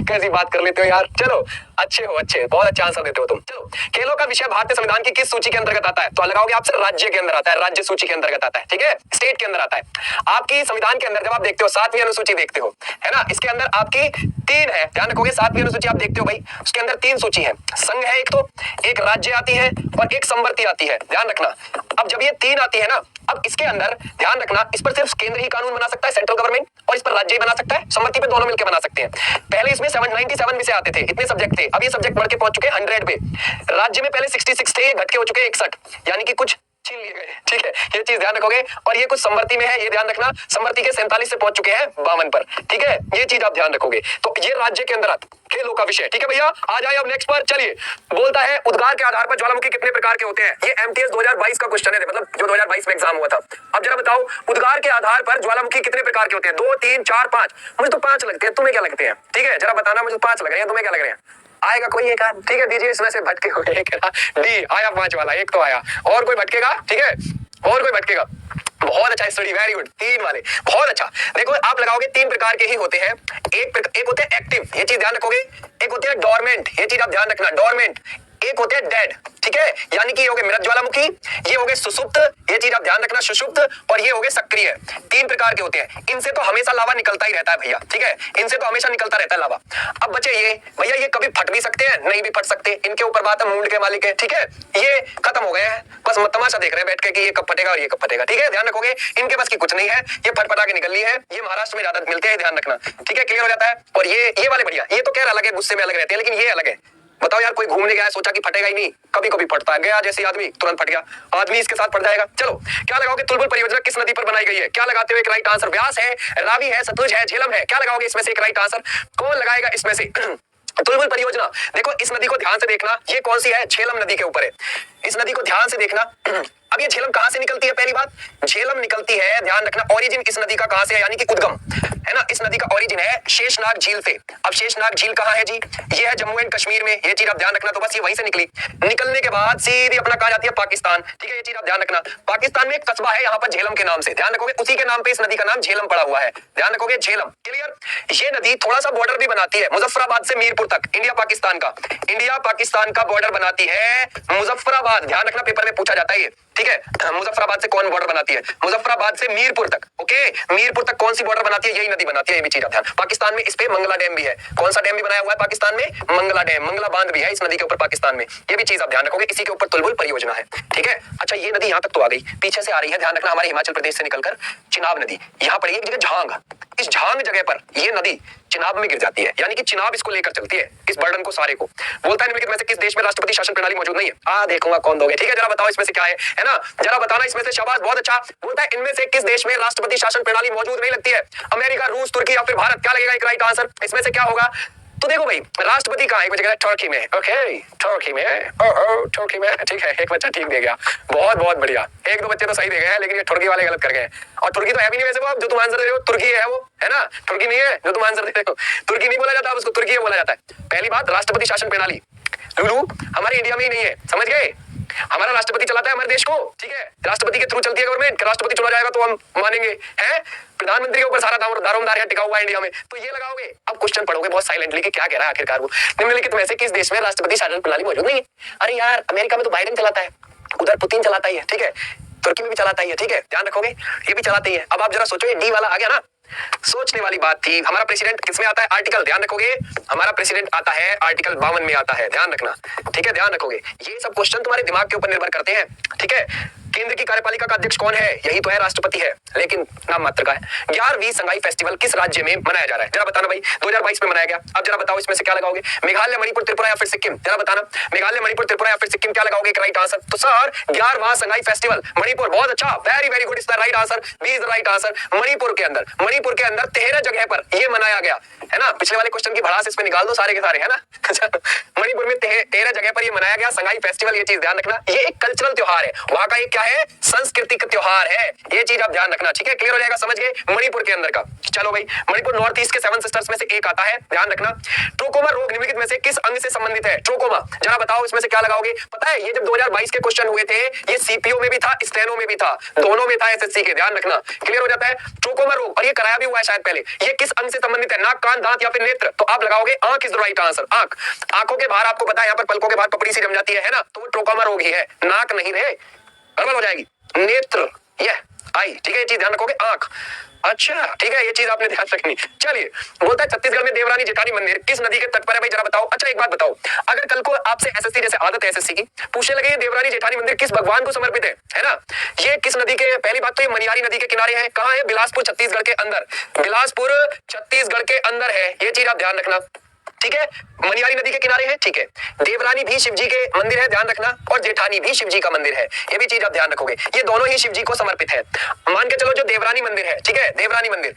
कैसी बात कर लेते हो यार, चलो अच्छे हो, अच्छे, बहुत अच्छा आंसर देते हो तुम। चलो, खेलों का विषय भारतीय संविधान की किस सूची के अंतर्गत आता है? तो लगाओगे आपसे, राज्य के अंदर आता है, राज्य सूची के अंतर्गत आता है, ठीक है, स्टेट के अंदर आता है। आपकी संविधान के अंदर जब आप देखते हो 7वीं अनुसूची देखते हो, है ना, इसके अंदर आपकी 3 है, ध्यान रखोगे, 7वीं अनुसूची आप देखते हो भाई, उसके अंदर 3 सूची है, संघ है एक, तो एक राज्य आती है और एक संवर्ती आती है, ध्यान रखना। अब जब ये 3 आती है ना, अब इसके अंदर ध्यान रखना, इस पर सिर्फ केंद्र ही कानून बना सकता है, सेंट्रल गवर्नमेंट, और इस पर राज्य ही बना सकता है, संमति पे दोनों मिलकर बना सकते हैं। पहले इसमें 97 विषय आते थे, इतने सब्जेक्ट थे, अब ये सब्जेक्ट बढ़ के पहुंच चुके हैं 100 पे। राज्य में पहले 66 थे, ये घट के हो चुके हैं 61, यानी कि कुछ छीन लिए गए। ठीक है, ये चीज ध्यान रखोगे। और ये कुछ समवर्ती में है, ये ध्यान रखना। समवर्ती के 47 से पहुंच चुके हैं 52 पर। ठीक है, ये चीज आप ध्यान रखोगे। तो ये राज्य के अंदर खेलों का विषय। ठीक है भैया, आ जाए अब नेक्स्ट पर। चलिए, बोलता है उद्गार के आधार पर ज्वालामुखी कितने प्रकार के होते हैं। ये एमटीएस 2022 का क्वेश्चन है, मतलब जो 2022 में एग्जाम हुआ था। अब जरा बताओ, उद्गार के आधार पर ज्वालामुखी कितने प्रकार के होते हैं। 2, 3, 4, 5। मुझे तो 5 लगते हैं, तुम्हें क्या लगते हैं। ठीक है, जरा बताना, मुझे 5 लग रहे हैं, तुम्हें क्या लग रहे हैं। आएगा कोई एक आध। ठीक है, दीजिए इसमें से भटके हुए एक डी आया, 5 वाला एक तो आया। और कोई भटकेगा। ठीक है, और कोई भटकेगा। बहुत अच्छा स्टडी, वेरी गुड। 3 वाले, बहुत अच्छा। देखो आप लगाओगे 3 प्रकार के ही होते हैं। एक होते हैं एक्टिव, ये चीज ध्यान रखोगे। एक होते हैं डोरमेंट, ये चीज आप ध्यान रखना, डोरमेंट। एक होते हैं डेड। ठीक है, यानी कि ये हो गए मृत ज्वालामुखी, ये हो गए सुषुप्त, ये चीज आप ध्यान रखना, सुषुप्त। और ये हो गए सक्रिय। 3 प्रकार के होते हैं। इनसे तो हमेशा लावा निकलता ही रहता है भैया। ठीक है, इनसे तो हमेशा निकलता रहता है लावा। अब बचे ये भैया, ये कभी फट भी सकते हैं, नहीं भी फट सकते। इनके ऊपर बात है मूड के मालिक है। ठीक है, ये खत्म हो गए हैं, बस तमाशा देख रहे हैं बैठ के कि ये कब फटेगा और ये कब फटेगा। ठीक है, ध्यान रखोगे, इनके बस की कुछ नहीं है, ये फटफटा के निकल ली है। ये महाराष्ट्र में ज्यादा मिलते हैं, ध्यान रखना। ठीक है, क्लियर हो जाता है। और ये वाले बढ़िया, ये तो कह अलग है, गुस्से में अलग रहते हैं, लेकिन ये अलग है। बताओ यार, कोई घूमने गया है, सोचा कि फटेगा ही नहीं, कभी कभी फटता है। गया जैसे आदमी, तुरंत फट गया, आदमी इसके साथ फट जाएगा। चलो, क्या लगाओगे। तुलबुल परियोजना किस नदी पर बनाई गई है। क्या लगाते हो। एक राइट आंसर। व्यास है, रावी है, सतलुज है, झेलम है। क्या लगाओगे इसमें से एक राइट आंसर। कौन लगाएगा इसमें से। तुलबुल परियोजना, देखो इस नदी को ध्यान से देखना, ये कौन सी है, झेलम नदी के ऊपर है। इस नदी को ध्यान से देखना। अब ये झेलम कहां से निकलती है। पहली बात, झेलम निकलती है, ध्यान रखना, ओरिजिन इस नदी का कहां से है, यानी कि उद्गम है ना। इस नदी का ओरिजिन है शेषनाग झील से। अब शेषनाग झील कहां है जी, ये है जम्मू एंड कश्मीर में। ये चीज आप ध्यान रखना। तो बस ये वहीं से निकली, निकलने के बाद सीधी अपना कहा जाती है पाकिस्तान। ठीक है, ये चीज आप ध्यान रखना। पाकिस्तान में एक कस्बा है यहाँ पर झेलम के नाम से, ध्यान रखोगे। उसी के नाम पे इस नदी का नाम झेलम पड़ा हुआ है, ध्यान रखोगे, झेलम। क्लियर। ये नदी थोड़ा सा बॉर्डर भी बनाती है मुजफ्फराबाद से मीरपुर तक। इंडिया पाकिस्तान का बॉर्डर बनाती है मुजफ्फराबाद, ध्यान रखना, पेपर में पूछा जाता है ये। ठीक है, मुजफ्फराबाद से कौन बॉर्डर बनाती है, मुजफ्फराबाद से मीरपुर तक। ओके, मीरपुर तक कौन सी बॉर्डर बनाती है, यही नदी बनाती है। ये भी चीज ध्यान। पाकिस्तान में इस पे मंगला डैम भी है। कौन सा डैम भी बनाया हुआ है पाकिस्तान में, मंगला डैम, मंगला बांध भी है इस नदी के ऊपर पाकिस्तान में। ये भी चीज आप ध्यान रखोगे, इसी के ऊपर तुलबुल परियोजना है। ठीक है, अच्छा ये नदी यहाँ तक तो आ गई, पीछे से आ रही है, ध्यान रखना, हमारे हिमाचल प्रदेश से निकलकर चिनाब नदी यहाँ पड़ी है एक जगह झांग। इस झांग जगह पर ये नदी चिनाब में गिर जाती है, यानी कि चिनाब इसको लेकर चलती है, इस बर्डन को सारे को। बोलता है निम्नलिखित में से किस देश में राष्ट्रपति शासन प्रणाली मौजूद नहीं है। देखूंगा कौन दोगे। ठीक है, जरा बताओ इसमें से क्या है ना, जरा बताना इसमें से। शाबाश, बहुत अच्छा। बोलता है इनमें से किस देश में राष्ट्रपति शासन प्रणाली मौजूद नहीं लगती है। अमेरिका, रूस, तुर्की या फिर भारत। क्या लगेगा एक राइट आंसर। इसमें से क्या होगा। तो देखो भाई, राष्ट्रपति कहाँ है, एक बच्चा टर्की में। ओके, टर्की में, टर्की में। ठीक है, एक बच्चा ठीक दे गया, बहुत बहुत बढ़िया। 1-2 बच्चे तो सही दे गए हैं, लेकिन ये तुर्की वाले गलत कर गए। और तुर्की तो है भी नहीं वैसे, वो जो तुम आंसर दे रहे हो तुर्की है, वो है ना, तुर्की नहीं है जो तुम आंसर दे रहे हो। तुर्की नहीं बोला जाता, उसको तुर्की बोला जाता है। पहली बात, राष्ट्रपति शासन प्रणाली लुलू हमारे इंडिया में ही नहीं है, समझ गए। हमारा राष्ट्रपति चलाता है हमारे देश को। ठीक है, राष्ट्रपति के थ्रू चलती है गवर्नमेंट। राष्ट्रपति चुना जाएगा तो हम मानेंगे, हैं। प्रधानमंत्री के ऊपर सारा दारोमदार टिका हुआ है इंडिया में। तो ये लगाओगे। अब क्वेश्चन पढ़ोगे बहुत साइलेंटली कि क्या कह रहा है आखिरकार वो। निम्नलिखित में से किस देश में राष्ट्रपति शासन प्रणाली मौजूद नहीं है। अरे यार, अमेरिका में तो बाइडेन चलाता है, उधर पुतिन चलाता ही है। ठीक है, तुर्की में भी चलाता ही है। ठीक है, ध्यान रखोगे, ये भी चलाते ही है। अब आप जरा सोचो, ये डी वाला आ गया ना, सोचने वाली बात थी। हमारा प्रेसिडेंट किसमें आता है, आर्टिकल, ध्यान रखोगे, हमारा प्रेसिडेंट आता है आर्टिकल 52 में आता है, ध्यान रखना। ठीक है, ध्यान रखोगे, ये सब क्वेश्चन तुम्हारे दिमाग के ऊपर निर्भर करते हैं। ठीक है, केंद्र की कार्यपालिका का अध्यक्ष कौन है, यही तो है, राष्ट्रपति है, लेकिन नाम मात्र का है। 11वीं संगाई फेस्टिवल किस राज्य में मनाया जा रहा है, जरा बताना भाई। 2022 में मनाया गया। अब जरा बताओ इसमें से क्या लगाओगे। मेघालय, मणिपुर, त्रिपुरा या फिर सिक्किम। जरा बताना, मेघालय, मणिपुर, त्रिपुरा या फिर सिक्किम, क्या लगाओगे एक राइट आंसर। तो सर 11वां संगाई फेस्टिवल मणिपुर, बहुत अच्छा, very very good, is the right answer, B is the right answer. Manipur के अंदर 13 जगह पर ये मनाया गया है ना। पिछले वाले क्वेश्चन की भड़ास इसमें निकाल दो सारे के सारे, है ना। मणिपुर में 13 जगह पर ये मनाया गया संगाई फेस्टिवल। ये चीज ध्यान रखना, ये एक कल्चरल त्योहार है, वहां का एक क्या है, सांस्कृतिक त्योहार है। ये चीज आप ध्यान रखना। ठीक है, क्लियर हो जाएगा, समझ गए, मणिपुर के अंदर का। चलो भाई, मणिपुर नॉर्थ ईस्ट के 7 सिस्टर्स में से एक आता है, ध्यान रखना। ट्रोकोमा रोग निम्नलिखित में से किस अंग से संबंधित है। ट्रोकोमा, जरा बताओ इसमें से क्या लगाओगे। पता है, ये जब 2022 के क्वेश्चन हुए थे, ये सीपीओ में भी था, स्टेनो में भी था, दोनों में था एसएससी के, ध्यान रखना। क्लियर हो जाता है, ट्रोकोमा रोग, और ये कराया भी हुआ है शायद पहले। ये किस अंग से संबंधित है, नाक, कान, दांत या फिर नेत्र। तो आप लगाओगे आंख इज द राइट आंसर। आंख, आंखों के बाहर आपको पता है, यहाँ पर पलकों के बाहर पपड़ी सी जम जाती है ना, तो वो ट्रोकोमा रोग ही है, नाक नहीं रे, गड़बड़ हो जाएगी। नेत्र, ये आई, ठीक है, ये चीज ध्यान रखोगे, आंख। अच्छा, ठीक है, ये चीज आपने ध्यान रखनी। चलिए, बोलता है छत्तीसगढ़ में देवरानी जेठानी मंदिर किस नदी के तट पर है भाई, जरा बताओ। अच्छा एक बात बताओ, अगर कल को आपसे एसएससी, जैसे आदत है एसएससी की, पूछने लगे ये देवरानी जेठानी मंदिर किस भगवान को समर्पित है ना, ये किस नदी के, पहली बात तो ये मनियारी नदी के किनारे है। कहाँ है, बिलासपुर छत्तीसगढ़ के अंदर, बिलासपुर छत्तीसगढ़ के अंदर है, ये चीज आप ध्यान रखना। ठीक है, मनियारी नदी के किनारे है, ठीक है। देवरानी भी शिव जी के मंदिर है, ध्यान रखना, और जेठानी भी शिव जी का मंदिर है, ये भी चीज आप ध्यान रखोगे। ये दोनों ही शिव जी को समर्पित है। मान के चलो जो देवरानी मंदिर है, ठीक है, देवरानी मंदिर,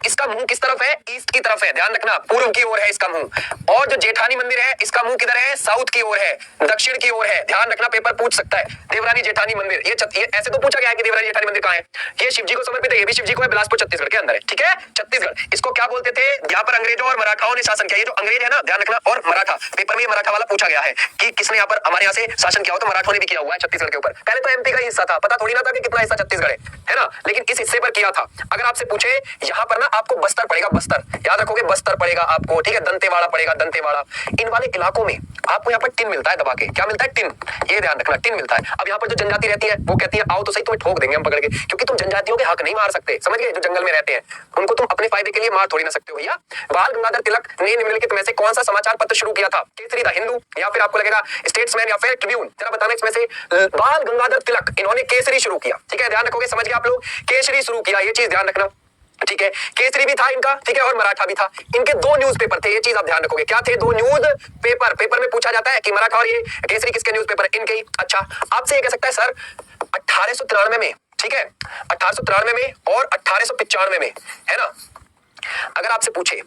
इसका मुंह किस तरफ है? ईस्ट की तरफ है, ध्यान रखना, पूर्व की ओर है इसका मुंह। और जो जेठानी मंदिर है, इसका मुंह किधर है? साउथ की ओर है, दक्षिण की ओर है, ध्यान रखना, पेपर पूछ सकता है। देवरानी जेठानी मंदिर, ये ऐसे तो पूछा गया है कि देवरानी जेठानी मंदिर कहाँ है। ये शिव जी को समर्पित है, ये भी शिव जी को है, बिलासपुर छत्तीसगढ़ के अंदर है, ठीक है, छत्तीसगढ़। इसको क्या बोलते थे? यहाँ पर अंग्रेजों और मराठाओं ने शासन किया। ये जो अंग्रेज है ना, ध्यान रखना, और मराठा, पेपर में ये मराठा वाला पूछा गया है कि किसने यहाँ पर हमारे यहाँ से शासन किया हो, तो मराठों ने भी किया हुआ है छत्तीसगढ़ के ऊपर। पहले तो एमपी का हिस्सा था, पता थोड़ी ना था कि कितना हिस्सा छत्तीसगढ़ है ना, लेकिन इस हिस्से पर किया था। अगर आपसे पूछे यहाँ पर ना आपको बस्तर पड़ेगा, बस्तर याद रखोगे, बस्तर पड़ेगा आपको, ठीक है, दंतेवाड़ा पड़ेगा, दंतेवाड़ा। इन वाले इलाकों में आपको यहाँ पर टिन मिलता है दबा के, क्या मिलता है? टिन, ये ध्यान रखना, टिन मिलता है। अब यहाँ पर जो जनजाति रहती है वो कहती है आओ तो सही, तुम्हें ठोक देंगे हम पकड़ के, क्योंकि तुम जनजातियों के हक नहीं मार सकते, समझ गए? जो जंगल में रहते हैं उनको तुम अपने फायदे के लिए मार थोड़ी ना सकते हो भैया। बाल गंगाधर तिलक ने निम्नलिखित में से कौन सा समाचार पत्र शुरू किया था? केसरी, द हिंदू, या फिर आपको लगेगा स्टेट्समैन, या फिर ट्रिब्यून? जरा बताना इसमें से। बाल गंगाधर तिलक इन्होंने केसरी शुरू किया, ठीक है, ध्यान रखोगे, समझ गए आप लोग, केसरी शुरू किया, ये चीज ध्यान रखना, ठीक है। केसरी भी था इनका, ठीक है, और मराठा भी था। इनके दो न्यूज़पेपर थे, ये चीज आप ध्यान रखोगे। क्या थे? दो न्यूज पेपर। पेपर में पूछा जाता है कि मराठा और ये केसरी किसके न्यूज़पेपर है? इनके ही। अच्छा, आपसे ये कह सकता है सर 1893 में, ठीक है, 1893 में और 1895 में, है ना, अगर आपसे पूछे,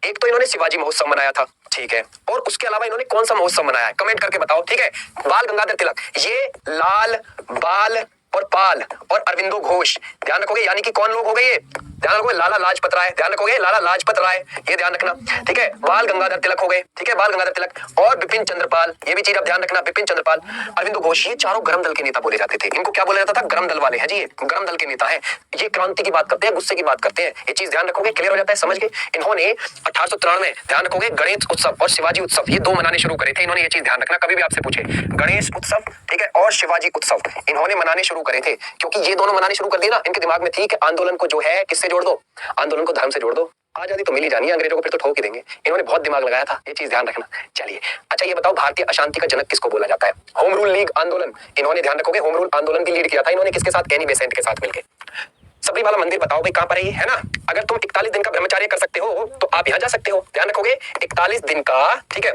एक तो इन्होंने शिवाजी महोत्सव मनाया था, ठीक है, और उसके अलावा इन्होंने कौन सा महोत्सव मनाया है? कमेंट करके बताओ, ठीक है। बाल गंगाधर तिलक, ये लाल, बाल और पाल और अरविंदो घोष, ध्यान रखोगे, यानी कि कौन लोग हो गए ये? ध्यान रखोगे, लाला लाजपत राय, ध्यान रखोगे, लाला लाजपत राय, ये ध्यान रखना, ठीक है। बाल गंगाधर तिलक हो गए, ठीक है, बाल गंगाधर तिलक, और बिपिन चंद्रपाल, ये भी चीज आप ध्यान रखना, बिपिन चंद्रपाल, अरविंदो घोष, ये चारों गरम दल के नेता बोले जाते थे। इनको क्या बोला जाता था? गरम दल वाले हैं जी, ये गरम दल के नेता हैं। ये क्रांति की बात करते हैं, गुस्से की बात करते हैं, ये चीज ध्यान रखोगे, क्लियर हो जाता है, समझ गए? इन्होंने 1893 में, ध्यान रखोगे, गणेश उत्सव और शिवाजी उत्सव, ये दो मनाने शुरू करे थे इन्होंने, ये चीज ध्यान रखना, कभी भी आपसे पूछे, गणेश उत्सव, ठीक है, और शिवाजी उत्सव इन्होंने मनाने शुरू करे थे, क्योंकि ये दोनों मनाने शुरू कर दिए ना, इनके दिमाग में थी कि आंदोलन को जो है किससे जोड़ दो? आंदोलन को धर्म से जोड़ दो, आजादी तो मिल ही जानी है, अंग्रेजों को फिर तो ठोक ही देंगे। इन्होंने बहुत दिमाग लगाया था, ये चीज ध्यान रखना। चलिए, अच्छा ये बताओ, भारतीय अशांति का जनक किसको बोला जाता है? होम रूल लीग आंदोलन, इन्होंने, ध्यान रखोगे, होम रूल आंदोलन की लीड किया था इन्होंने, किसके साथ? एनी बेसेंट के साथ मिलकर। सबरीमाला मंदिर बताओ भाई कहां पर है ये, है ना? अगर तुम 41 दिन का ब्रह्मचर्य कर सकते हो तो आप यहाँ जा सकते हो, ध्यान रखोगे, 41 दिन का, ठीक है,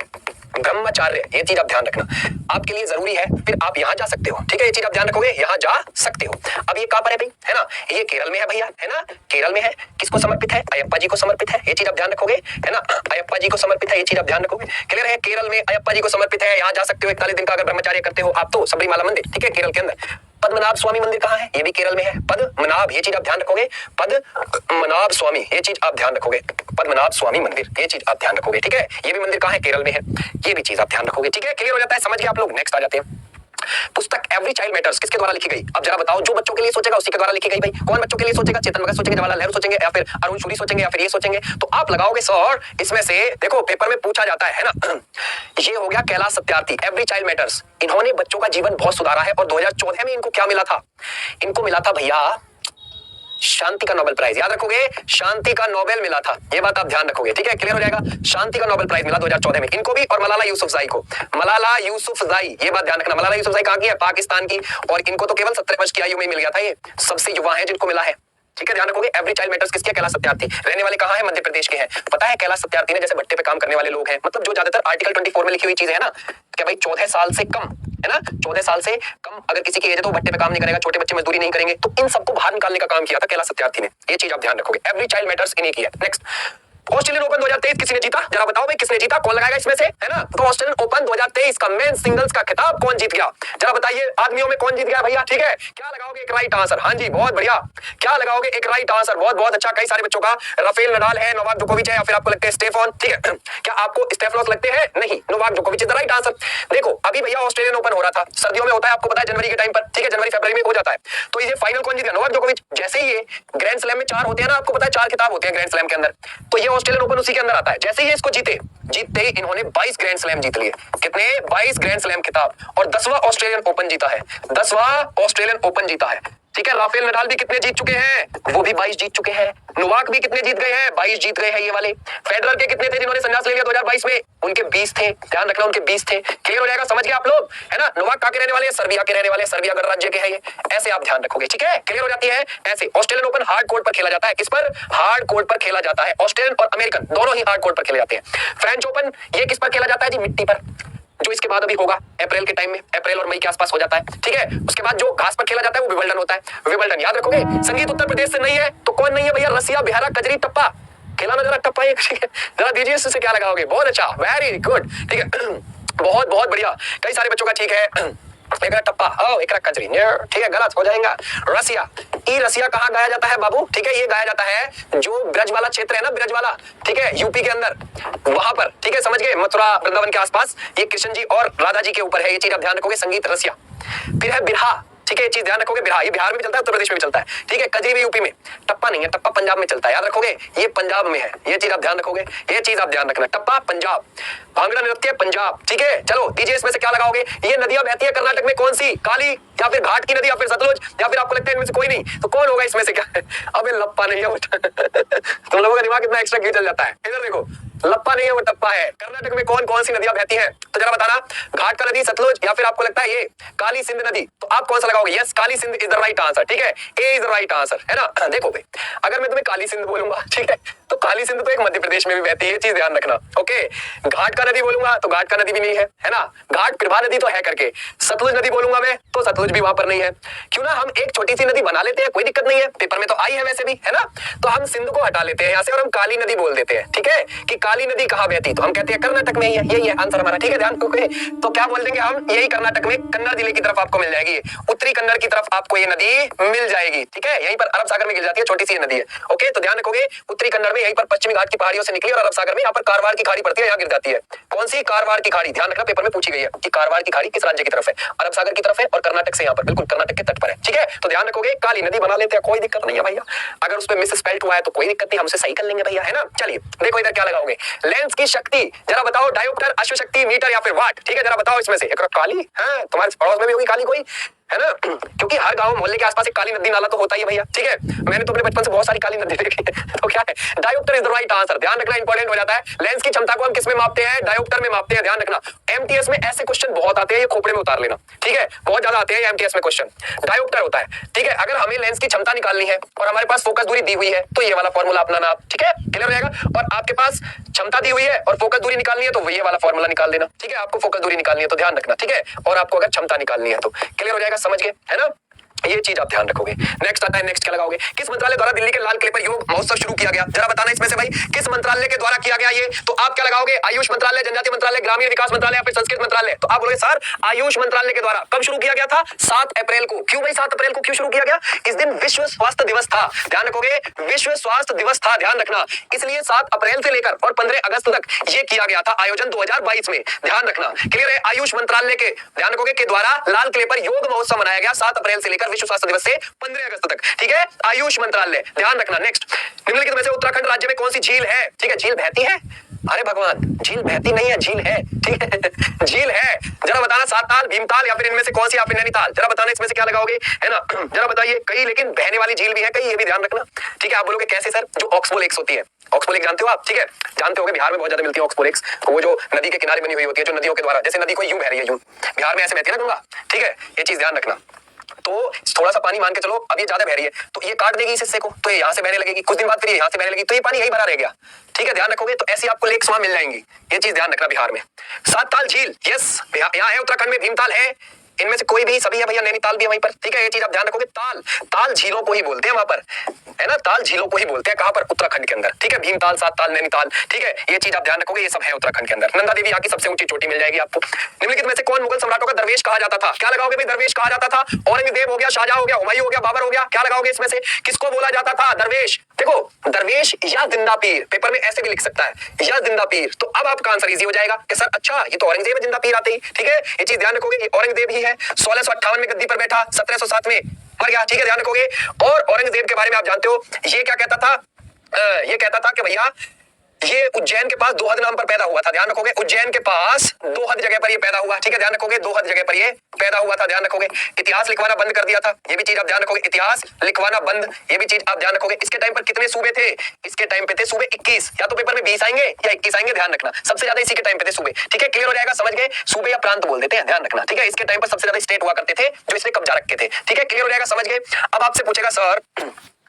ब्रह्मचर्य, ये चीज आप ध्यान रखना, आपके लिए जरूरी है, फिर आप यहाँ जा सकते हो, ठीक है, ये चीज आप ध्यान रखोगे, यहाँ जा सकते हो। अब ये कहां पर है भाई, है ना? ये केरल में है भैया, है ना, केरल में है। किसको समर्पित है? अयप्पा जी को समर्पित है, ये चीज आप ध्यान रखोगे, है ना, अयप्पा जी को समर्पित है, ये चीज आप ध्यान रखोगे, क्लियर है? केरल में अयप्पा जी को समर्पित है, यहाँ जा सकते हो 41 दिन का अगर ब्रह्मचर्य करते हो आप तो, सबरीमाला मंदिर, ठीक है, केरल के अंदर। पद्मनाभ स्वामी मंदिर कहाँ है? ये भी केरल में है, पद्मनाभ, ये चीज आप ध्यान रखोगे, पद्मनाभ स्वामी, ये चीज आप ध्यान रखोगे, पद्मनाभ स्वामी मंदिर, ये चीज आप ध्यान रखोगे, ठीक है। ये भी मंदिर कहाँ है? केरल में है, ये भी चीज आप ध्यान रखोगे, ठीक है, क्लियर हो जाता है, समझ गए आप लोग? नेक्स्ट आ जाते हैं। पुस्तक एवरी चाइल्ड मैटर्स किसके द्वारा लिखी गई? अब जरा बताओ, जो बच्चों के लिए सोचेगा उसी के द्वारा लिखी गई भाई। कौन बच्चों के लिए सोचेगा? चेतन भगत सोचेंगे, जवाहरलाल नेहरू सोचेंगे, या फिर अरुण शूरी सोचेंगे, या फिर ये सोचेंगे? तो आप लगाओगे सर, इसमें से देखो पेपर में पूछा जाता है ना, ये हो गया Kailash Satyarthi, every child matters, इन्होंने बच्चों का जीवन बहुत सुधारा है, और 2014 में इनको क्या मिला था? इनको मिला था भैया शांति का नोबेल प्राइज, याद रखोगे, शांति का नोबेल मिला था, ये बात आप ध्यान रखोगे, ठीक है, क्लियर हो जाएगा। शांति का नोबेल प्राइज मिला 2014 में इनको भी, और मलाला यूसुफजई को, मलाला यूसुफजई, ये बात ध्यान रखना, मलाला यूसुफजई कहाँ की है? पाकिस्तान की, और इनको तो केवल 17 वर्ष की आयु में मिल गया था, ये सबसे युवा है जिनको मिला है, ठीक है, ध्यान रखोगे। एवरी चाइल्ड मैटर्स किसके? कैलाश सत्यार्थी, रहने वाले कहाँ है? मध्य प्रदेश के हैं। पता है कैलाश सत्यार्थी ने, जैसे भट्टे पे काम करने वाले लोग हैं, मतलब जो ज्यादातर आर्टिकल 24 में लिखी हुई चीज है ना, क्या भाई 14 साल से कम, है ना, 14 साल से कम अगर किसी की एज है तो भट्टे पे काम नहीं करेगा, छोटे बच्चे मजदूरी नहीं करेंगे, तो इन सबको बाहर निकालने का काम किया था कैलाश सत्यार्थी ने, ये चीज आप ध्यान रखोगे। एवरी चाइल्ड मैटर्स इन्हीं की है। नेक्स्ट, ऑस्ट्रेलियन ओपन 2023 किसने जीता? जरा बताओ भाई किसने जीता, कौन लगाएगा इसमें से, है ना? तो ऑस्ट्रेलियन ओपन 2023 का मेन सिंगल्स का खिताब कौन जीत गया? जरा बताइए, आदमियों में कौन जीत गया भैया, ठीक है? क्या लगाओगे? एक राइट आंसर, हाँ जी, बहुत बढ़िया, क्या लगाओगे? एक राइट आंसर, बहुत बहुत अच्छा, कई सारे बच्चों का राफेल नडाल है, नोवाक जोकोविच है, या फिर आपको लगता है स्टेफन, ठीक है, क्या आपको स्टेफनोस लगते हैं? नहीं, नोवाक जोकोविच इज द राइट आंसर। देखो अभी भैया ऑस्ट्रेलियन ओपन हो रहा था, सर्दियों में होता है, आपको पता है, जनवरी के टाइम पर, ठीक है, जनवरी फरवरी में हो जाता है, तो ये फाइनल कौन जीत गया? नोवाक जोकोविच। जैसे ही ये ग्रैंड स्लैम में 4 होते हैं ना, आपको पता है 4 खिताब होते हैं ग्रैंड स्लैम के अंदर, तो ये ऑस्ट्रेलियन ओपन उसी के अंदर आता है। जैसे ही इसको जीतते ही इन्होंने 22 ग्रैंड स्लैम जीत लिए। कितने? 22 ग्रैंड स्लैम खिताब, और 10वां ऑस्ट्रेलियन ओपन जीता है, 10वां ऑस्ट्रेलियन ओपन जीता है, ठीक है, राफेल नडाल भी कितने जीत चुके हैं, वो भी 22 जीत चुके हैं। नोवाक भी कितने जीत गए हैं, 22 जीत गए हैं ये वाले। फेडरर के कितने थे जिन्होंने संन्यास ले लिया 2022 में, उनके 20 थे, ध्यान रखना उनके 20 थे। क्लियर हो जाएगा, समझ गए आप लोग, है ना। नोवाक कहाँ के रहने वाले, सर्बिया के रहने वाले, सर्बिया गणराज्य के हैं ये, ऐसे आप ध्यान रखोगे, ठीक है। क्लियर हो जाती है ऐसे। ऑस्ट्रेलियन ओपन हार्ड कोर्ट पर खेला जाता है, किस पर, हार्ड कोर्ट पर खेला जाता है। ऑस्ट्रेलियन और अमेरिकन दोनों ही हार्ड कोर्ट पर खेले जाते हैं। फ्रेंच ओपन ये किस पर खेला जाता है जी, मिट्टी पर, जो इसके बाद अभी होगा अप्रैल के टाइम में, अप्रैल और मई के आसपास हो जाता है, ठीक है। उसके बाद जो घास पर खेला जाता है वो विंबलडन होता है। विंबलडन याद रखोगे। संगीत उत्तर प्रदेश से नहीं है तो कौन नहीं है भैया, रसिया, बिहारा, कजरी, टप्पा। खिलाना जरा टप्पा एक, जरा दीजिए, इससे क्या लगाओगे, बहुत अच्छा, वेरी गुड, ठीक है। बहुत बहुत बढ़िया, कई सारे बच्चों का ठीक है। एक टप्पा, एक कजरी, ठीक है, गलत हो जाएगा। रसिया, ई रसिया कहाँ गाया जाता है बाबू, ठीक है, ये गाया जाता है जो ब्रज वाला क्षेत्र है ना, ब्रज वाला, ठीक है, यूपी के अंदर, वहां पर, ठीक है, समझ गए, मथुरा वृंदावन के आसपास, ये कृष्ण जी और राधा जी के ऊपर है, ये चीज आप ध्यान रखोगे। संगीत रसिया। फिर है बिरहा, ठीक है, ये चीज ध्यान रखोगे, बिरहा ये बिहार में भी चलता है, उत्तर प्रदेश में भी चलता है, ठीक है। कजरी भी यूपी में, टप्पा नहीं है, टप्पा पंजाब में चलता है, याद रखोगे, ये पंजाब में है, ये चीज आप ध्यान रखोगे, ये चीज आप ध्यान रखना, टप्पा पंजाब, भांगड़ा नृत्य पंजाब, ठीक है। चलो दीजिए, इसमें से क्या लगाओगे, ये नदियां बहती है कर्नाटक में, कौन सी, काली या फिर घाट की नदी या फिर सतलुज, या फिर आपको लगता है इनमें से कोई नहीं, तो कौन होगा इसमें से, क्या अबे लप्पा नहीं है वो तुम लोगों का दिमाग कितना एक्स्ट्रा क्यों चल जाता है। इधर देखो, लप्पा नहीं है वो टप्पा है। कर्नाटक में कौन कौन सी नदियां बहती हैं, तो जरा बताना, घाट का नदी, सतलुज, या फिर आपको लगता है ये काली सिंध नदी, तो आप कौन सा लगाओगे। Yes, Kali Sindh is the right answer, ठीक है, A is the right answer, है ना। देखो भाई, अगर मैं तुम्हें काली सिंध बोलूंगा, ठीक है, तो काली सिंध तो एक मध्य प्रदेश में भी बहती है, ये चीज ध्यान रखना, ओके। घाट का नदी बोलूंगा तो घाट का नदी भी नहीं है ना, घाट प्रभा नदी तो है करके। सतलुज नदी बोलूंगा मैं तो सतलुज भी वहां पर नहीं है। क्यों ना हम एक छोटी सी नदी बना लेते हैं, कोई दिक्कत नहीं है, पेपर में तो आई है वैसे भी, है ना। तो हम सिंध को हटा लेते हैं यहाँ से और हम काली नदी बोल देते हैं, ठीक है, कि काली नदी कहाँ बहती, तो हम कहते हैं कर्नाटक में ही है, यही है आंसर हमारा, ठीक है, ध्यान रखोगे। तो क्या बोल देंगे हम, यही कर्नाटक में कन्नड़ जिले की तरफ आपको मिल जाएगी, उत्तरी कन्नड़ की तरफ आपको ये नदी मिल जाएगी, ठीक है, यहीं पर अरब सागर में गिर जाती है, छोटी सी नदी है, ओके। तो ध्यान रखोगे, उत्तरी कन्नड़ में यहीं पर पश्चिमी घाट की पहाड़ियों से निकली और अरब सागर में यहाँ पर कारवार की खाड़ी पड़ती है, यहाँ गिर जाती है। कौन सी, कारवार की खाड़ी, ध्यान रखना, पेपर में पूछी गई है कि कारवार की खाड़ी किस राज्य की तरफ है, अरब सागर की तरफ है और कर्नाटक से यहाँ पर बिल्कुल कर्नाटक के तट पर है, ठीक है। तो ध्यान रखोगे, काली नदी बना लेते हैं, कोई दिक्कत नहीं है भैया। अगर उसमें मिस स्पेल्ट हुआ है तो कोई दिक्कत नहीं, हमसे सही कर लेंगे भैया, है ना। चलिए देखो इधर क्या लगाओगे, लेंस की शक्ति जरा बताओ, डायोप्टर, अश्वशक्ति, मीटर या फिर वाट, ठीक है, जरा बताओ इसमें से। एक काली, हाँ तुम्हारे पड़ोस में भी होगी काली कोई, है ना, क्योंकि हर गांव मोहल्ले के आसपास एक काली नदी नाला तो होता ही है भैया, ठीक है। मैंने तो अपने बचपन से बहुत सारी काली नदी देखी है तो क्या है, dioptre is the right answer, ध्यान रखना, इंपॉर्टेंट हो जाता है। लेंस की क्षमता को हम किस में मापते हैं, डायोप्टर में मापते हैं, ध्यान रखना। एमटीएस में ऐसे क्वेश्चन बहुत आते हैं, ये खोपड़े में उतार लेना, ठीक है, बहुत ज्यादा आते हैं एमटीएस में क्वेश्चन। डायोप्टर होता है, ठीक है, अगर हमें लेंस की क्षमता निकालनी है और हमारे पास फोकस दूरी दी हुई है तो ये वाला फॉर्मूला अपनाना आप, ठीक है, क्लियर हो जाएगा। और आपके पास क्षमता दी हुई है और फोकस दूरी निकालनी है तो ये वाला फॉर्मूला निकाल देना, ठीक है। आपको फोकस दूरी निकालनी है तो ध्यान रखना, ठीक है, और आपको अगर क्षमता निकालनी है तो क्लियर हो जाएगा, समझ गए, है ना। ये चीज आप ध्यान रखोगे। नेक्स्ट आता है, नेक्स्ट क्या लगाओगे, किस मंत्रालय द्वारा दिल्ली के लाल किले पर योग महोत्सव शुरू किया गया, जरा बताना इसमें से भाई, किस मंत्रालय के द्वारा किया गया ये, तो आप क्या लगाओगे, आयुष मंत्रालय, जनजातीय मंत्रालय, ग्रामीण विकास मंत्रालय या फिर संस्कृत मंत्रालय, तो आप बोलोगे सर आयुष मंत्रालय के द्वारा। कब शुरू किया गया था, 7 अप्रैल को। क्यों भाई 7 अप्रैल को क्यों शुरू किया गया, इस दिन विश्व स्वास्थ्य दिवस था, ध्यान रखोगे, विश्व स्वास्थ्य दिवस था, ध्यान रखना, इसलिए 7 अप्रैल से लेकर और 15 अगस्त तक ये किया गया था आयोजन 2022 में, ध्यान रखना, क्लियर है। आयुष मंत्रालय के, ध्यान रखोगे, के द्वारा लाल किले पर योग महोत्सव मनाया गया 7 अप्रैल से लेकर विश्व स्वास्थ्य दिवस से 15 अगस्त तक, ठीक है, आयुष मंत्रालय, ध्यान रखना। नेक्स्ट, निम्नलिखित में से उत्तराखंड राज्य में कौन सी झील है, ठीक है, झील बहती है, अरे भगवान, झील बहती नहीं है, झील है, ठीक है झील है, जरा बताना, सातताल, भीमताल या फिर इनमें से कौन सी, या फिर नैनीताल, जरा बताना इसमें से क्या लगाओगे, है ना, जरा बताइए। कई लेकिन बहने वाली झील भी है कई, ये भी ध्यान रखना, ठीक है। आप बोलोगे कैसे सर, जो ऑक्सबो लेक्स होती है, ऑक्सबो लेक जानते हो आप, ठीक है, जानते होगे, बिहार में बहुत ज्यादा मिलती है ऑक्सबो लेक्स, वो जो नदी के किनारे बनी हुई होती है, जो नदियों के द्वारा, जैसे नदी को यूं बह रही है, यूं बिहार में ऐसे बहती है ना गंगा, ठीक है, ये चीज ध्यान रखना। तो थोड़ा सा पानी मान के चलो, अब ये ज्यादा बह रही है तो ये काट देगी इस हिस्से को, तो ये यहाँ से बहने लगेगी, कुछ दिन बाद फिर ये यहाँ से बहने लगेगी, तो ये पानी यही भरा रह गया, ठीक है, ध्यान रखोगे। तो ऐसी आपको लेक्स वहां मिल जाएंगी, ये चीज ध्यान रखना। बिहार में सातताल झील, यस यहाँ है, उत्तराखंड में भीमताल है, इनमें से कोई भी, सभी है भैया, नैनीताल भी है वहीं पर, ठीक है, ये चीज आप ध्यान रखोगे। ताल, ताल झीलों को ही बोलते हैं वहां पर, है ना, ताल झीलों को ही बोलते हैं, कहां पर, उत्तराखंड के अंदर, ठीक है, भीमताल, सातताल, नैनीताल, ठीक है, ये चीज आप ध्यान रखोगे, ये सब है उत्तराखंड के अंदर। नंदा देवी यहाँ की सबसे ऊंची चोटी मिल जाएगी आपको। निम्नलिखित में से कौन मुगल सम्राटों का दरवेश कहा जाता था, क्या लगाओगे भाई, दरवेश कहा जाता था, औरंगजेब हो गया, शाहजहां हो गया, हुमायूं हो गया, बाबर हो गया, क्या लगाओगे इसमें से, किसको बोला जाता था दरवेश। देखो दरवेश या जिंदा पीर, पेपर में ऐसे भी लिख सकता है, या जिंदा पीर, तो अब आपका आंसर इजी हो जाएगा कि सर अच्छा ये तो औरंगजेब है, जिंदा पीर आते ही, ठीक है, ये चीज ध्यान रखोगे, ये औरंगजेब ही है, 1658 में गद्दी पर बैठा, 1707 में मर गया, ठीक है, ध्यान रखोगे। और औरंगजेब के बारे में आप जानते हो, ये क्या कहता था, ये कहता था कि भैया ये उज्जैन के पास दोहद नाम पर पैदा हुआ था, ध्यान रखोगे। उज्जैन के पास दोहद जगह पर ये पैदा हुआ, ठीक है, ध्यान रखोगे। दोहद जगह पर ये पैदा हुआ था, ध्यान रखोगे। इतिहास लिखवाना बंद कर दिया था, ये भी चीज आप ध्यान रखोगे। इतिहास लिखवाना बंद, ये भी चीज आप ध्यान रखोगे। इसके टाइम पर कितने सूबे थे? इसके टाइम पे थे सूबे 21, या तो पेपर में 20 आएंगे या 21 आएंगे, ध्यान रखना। सबसे ज्यादा इसी के टाइम पे थे सूबे, ठीक है, क्लियर हो जाएगा, समझ गए। सूबे या प्रांत बोल देते हैं, ध्यान रखना, ठीक है। इसके टाइम पर सबसे ज्यादा स्टेट हुआ करते थे जो इसने कब्जा रखे थे, ठीक है, क्लियर हो जाएगा, समझ गए। अब आपसे पूछेगा सर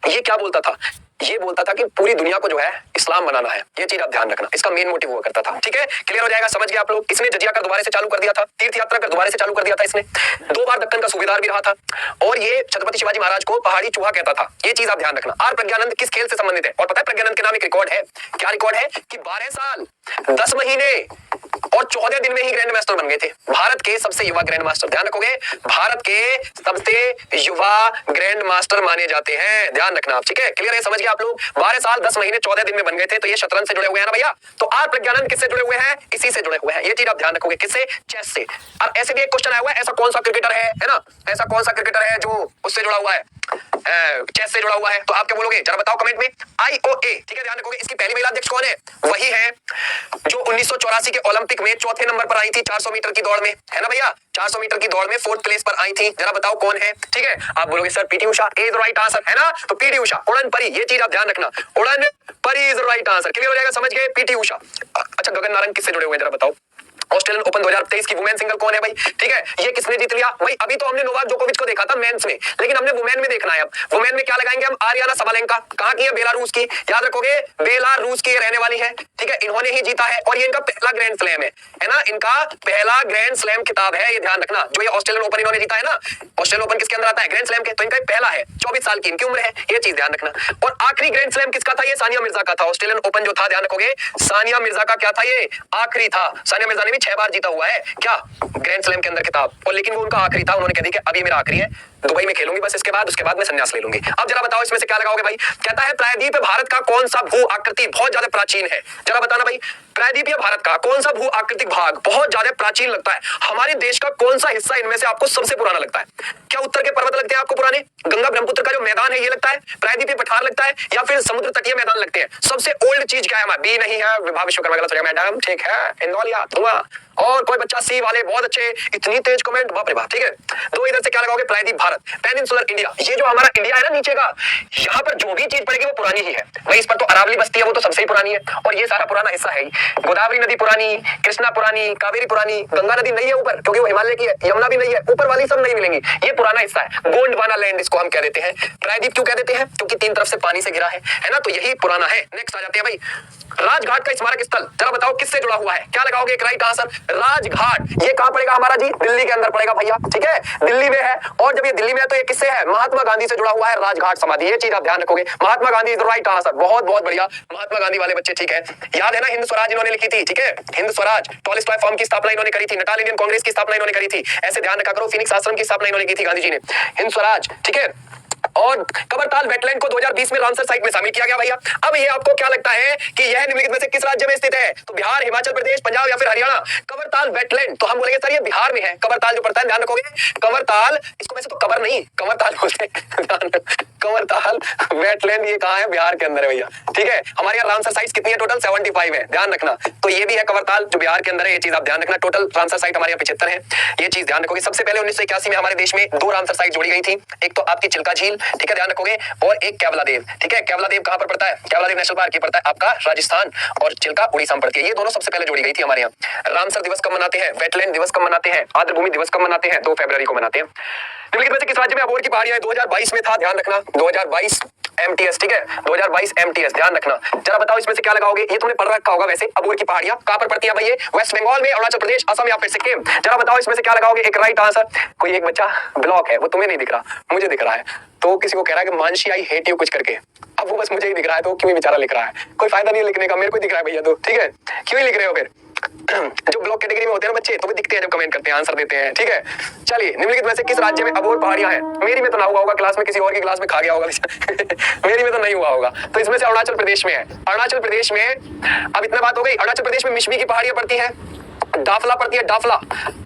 ये क्या बोलता था? ये बोलता था कि पूरी दुनिया को जो है इस्लाम बनाना है, ये चीज आप ध्यान रखना, इसका मेन मोटिव हुआ करता था, ठीक है, क्लियर हो जाएगा, समझ गए आप लोग। इसने जजिया कर दोबारा से चालू कर दिया था, तीर्थ यात्रा कर दोबारा से चालू कर दिया था इसने। 2 बार दक्कन का सूबेदार भी रहा था, और ये छत्रपति शिवाजी महाराज को पहाड़ी चूहा कहता था, ये चीज आप ध्यान रखना। आर प्रज्ञानंद किस खेल से संबंधित है? और पता है प्रज्ञानंद के नाम एक रिकॉर्ड है, क्या रिकॉर्ड है कि 12 साल 10 महीने और 14 दिन में ही ग्रैंड मास्टर बन गए थे, भारत के सबसे युवा ग्रैंड मास्टर, ध्यान रखोगे, भारत के सबसे युवा ग्रैंड मास्टर माने जाते हैं, ध्यान रखना आप, ठीक है, क्लियर है, समझ गए आप लोग। 12 साल 10 महीने 14 दिन में बन गए थे, तो ये शतरंज से जुड़े हुए हैं ना भैया। तो आर प्रज्ञानंद किससे जुड़े हुए हैं? इसी से जुड़े हुए हैं, ये चीज आप ध्यान रखोगे, किससे? चेस से। और ऐसे भी एक क्वेश्चन आया हुआ है, ऐसा कौन सा क्रिकेटर है ना, ऐसा कौन सा क्रिकेटर है जो उससे जुड़ा हुआ है, चेस से जुड़ा हुआ है? तो आप क्या बोलोगे जरा बताओ कमेंट में, IOA, ठीक है, ध्यान रखोगे। इसकी पहली महिला अध्यक्ष कौन है? वही है जो 1984 के ओलंपिक में चौथे नंबर पर आई थी 400 मीटर की दौड़ में, है ना भैया, 400 मीटर की दौड़ में 4th प्लेस पर आई थी, जरा बताओ कौन है, ठीक है। आप बोलोगे sir PT Usha is right answer, है ना, तो पीटी उषा उड़न परी, ये चीज आप ध्यान रखना, उड़न परी इज राइट आंसर, क्लियर हो जाएगा, समझ गए, पीटी उषा। अच्छा गगन नारंग किससे जुड़े हुए हैं जरा बताओ? ऑस्ट्रेलियन ओपन 2023 की वुमेन सिंगल कौन है भाई, ठीक है, ये किसने जीत लिया भाई? अभी तो हमने नोवाक जोकोविच को देखा था मेंस में, लेकिन हमने वुमेन में देखना है। अब वुमेन में क्या लगाएंगे हम? आरियाना सबालेंका, कहां की है? बेलारूस की, याद रखोगे, बेलारूस की रहने वाली है, ठीक है, इन्होंने ही जीता है, और ये इनका पहला ग्रैंड स्लैम है ना, इनका पहला ग्रैंड स्लैम खिताब है, ये ध्यान रखना। जो ये ऑस्ट्रेलियन ओपन इन्होंने जीता है ना, ऑस्ट्रेलियन ओपन किसके अंदर आता है? ग्रैंड स्लैम के, तो इनका पहला है, 24 साल की इनकी उम्र है, ये चीज ध्यान रखना। और आखिरी ग्रैंड स्लैम किसका था? ये सानिया मिर्जा का था। ऑस्ट्रेलियन ओपन जो था, ध्यान रखोगे, सानिया मिर्जा का क्या था? ये आखिरी था। सानिया मिर्जा ने भी 6 बार जीता हुआ है क्या ग्रैंड स्लैम के अंदर खिताब, और लेकिन वो उनका आखिरी था, उन्होंने कह दिया कि अभी मेरा आखिरी है, दुबई में खेलूंगी बस, इसके बाद उसके बाद मैं संन्यास ले लूंगी। अब जरा बताओ इसमें से क्या लगाओगे भाई? कहता है प्रायद्वीप भारत का कौन सा भू आकृति बहुत ज्यादा प्राचीन है, जरा बताना भाई। प्रायद्वीपीय भारत का कौन सा भू आकृतिक भाग बहुत ज्यादा प्राचीन लगता है? हमारे देश का कौन सा हिस्सा इनमें से आपको सबसे पुराना लगता है? क्या उत्तर के पर्वत लगते हैं आपको पुराने? गंगा ब्रह्मपुत्र का जो मैदान है ये लगता है? प्रायद्वीपीय पठार लगता है? या फिर समुद्र तटीय मैदान लगते हैं? सबसे ओल्ड चीज क्या है हमारा? बी नहीं है, विभा विश्वकर्मा गलत हो जाएगा मैडम, ठीक है, इंदौलिया धुआं। और कोई बच्चा सी वाले बहुत अच्छे, इतनी तेज कमेंट, बाप रे बाप, ठीक है। तो इधर से क्या लगाओगे? प्रायद्वीप भारत, पेनिनसुलर इंडिया, ये जो हमारा इंडिया है ना नीचे का, यहाँ पर जो भी चीज पड़ेगी वो पुरानी ही है भाई। इस पर तो अरावली बस्ती है, वो तो सबसे ही पुरानी है, और ये सारा पुराना हिस्सा है ही। गोदावरी नदी पुरानी, कृष्णा पुरानी, कावेरी पुरानी, गंगा नदी नहीं है ऊपर क्योंकि वो हिमालय की है, यमुना भी नहीं है, ऊपर वाली सब नहीं मिलेंगी, ये पुराना हिस्सा है। गोंडवाना लैंड इसको हम कह देते हैं। प्रायद्वीप क्यों कह देते हैं? क्योंकि 3 तरफ से पानी से घिरा है ना, तो यही पुराना है। नेक्स्ट आ जाते हैं भाई, राजघाट का स्मारक स्थल, जरा बताओ किससे जुड़ा हुआ है? क्या लगाओगे? एक राइट आंसर, राजघाट। ये कहां पड़ेगा हमारा जी? दिल्ली के अंदर पड़ेगा भैया, ठीक है, दिल्ली में है। और जब ये दिल्ली में है तो ये किससे है? महात्मा गांधी से जुड़ा हुआ है, राजघाट समाधि, ये चीज आप ध्यान रखोगे। Mahatma Gandhi is the right answer, बहुत बहुत बढ़िया, महात्मा गांधी वाले बच्चे, ठीक है। याद है ना हिंद स्वराज इन्होंने लिखी थी, ठीक है, हिंद स्वराज, टॉलस्टॉय फॉर्म की स्थापना इन्होंने करी थी, नटाल इंडियन कांग्रेस की स्थापना इन्होंने करी थी, ऐसे ध्यान रखा करो। फिनिक्स आश्रम की स्थापना इन्होंने की थी गांधी जी ने, हिंद स्वराज, ठीक है। और कबरताल वेटलैंड को 2020 में रामसर साइट में शामिल किया गया भैया। अब ये आपको क्या लगता है कि यह निम्नलिखित में से किस राज्य में स्थित है? तो बिहार, हिमाचल प्रदेश, पंजाब या फिर हरियाणा? कबरताल वेटलैंड, तो हम बोलेंगे सर ये बिहार में है। कबरताल जो पड़ता है, ध्यान रखोगे, कबरताल, इसको वैसे तो कबर नहीं कबरताल बोलते हैं, कबरताल वेटलैंड ये कहाँ है? बिहार के अंदर है भैया, ठीक है। हमारे यहाँ रामसर साइट्स कितनी है? टोटल 75 है, ध्यान रखना। तो ये भी है कबरताल जो बिहार के अंदर है, ये चीज आप ध्यान रखना। टोटल रामसर साइट हमारे यहाँ 75 है, ये चीज ध्यान रखोगे। सबसे पहले 1981 में हमारे देश में 2 रामसर साइट जोड़ी गई थी, एक तो आपकी चिल्का झील, ठीक है, ध्यान रखोगे, और एक केवलादेव, ठीक है। केवलादेव कहां पर पड़ता है? केवलादेव नेशनल पार्क ये पड़ता है आपका राजस्थान, और चिल्का उड़ीसा में पड़ती है। ये दोनों सबसे पहले जोड़ी गई थी हमारे यहाँ। रामसर दिवस कब मनाते हैं? वेटलैंड दिवस कब मनाते हैं? आर्द्रभूमि दिवस कब मनाते हैं? 2 फरवरी को मनाते हैं। निम्नलिखित में से किस राज्य में अबोहर की पहाड़ियां? 2022 में था, ध्यान रखना, 2022 MTS, ठीक है, 2022 MTS, ध्यान रखना। जरा बताओ इसमें से क्या लगाओगे? ये तुमने पढ़ रखा होगा वैसे, अबोहर की पहाड़ियां कहां पर पड़ती है भाई? ये वेस्ट बंगाल में, अरुणाचल प्रदेश, असम या फिर सिक्किम? जरा बताओ इसमें से क्या लगाओगे? एक राइट आंसर। कोई एक बच्चा ब्लॉक है, वो तुम्हें नहीं दिख रहा, मुझे दिख रहा है, तो किसी को कह रहा है कि मानसी आई हेट यू कुछ करके, अब वो बस मुझे ही दिख रहा है, तो क्यों बेचारा लिख रहा है? कोई फायदा नहीं है लिखने का, मेरे को दिख रहा है भैया, तो ठीक है, क्यों ही लिख रहे हो फिर? जो ब्लॉक कैटेगरी में होते हैं ना बच्चे, तो भी दिखते हैं जब कमेंट करते हैं, आंसर देते हैं, ठीक है। चलिए, निम्नलिखित में से किस राज्य में अबोहर पहाड़ियां हैं? मेरी में तो ना हुआ होगा क्लास में, किसी और की क्लास में खा गया होगा मेरी में तो नहीं हुआ होगा, तो इसमें से अरुणाचल प्रदेश में है। अरुणाचल प्रदेश में, अब इतना बात हो गई, अरुणाचल प्रदेश में मिशमी की पहाड़ियां पड़ती हैं, डाफला पड़ती है, डाफला।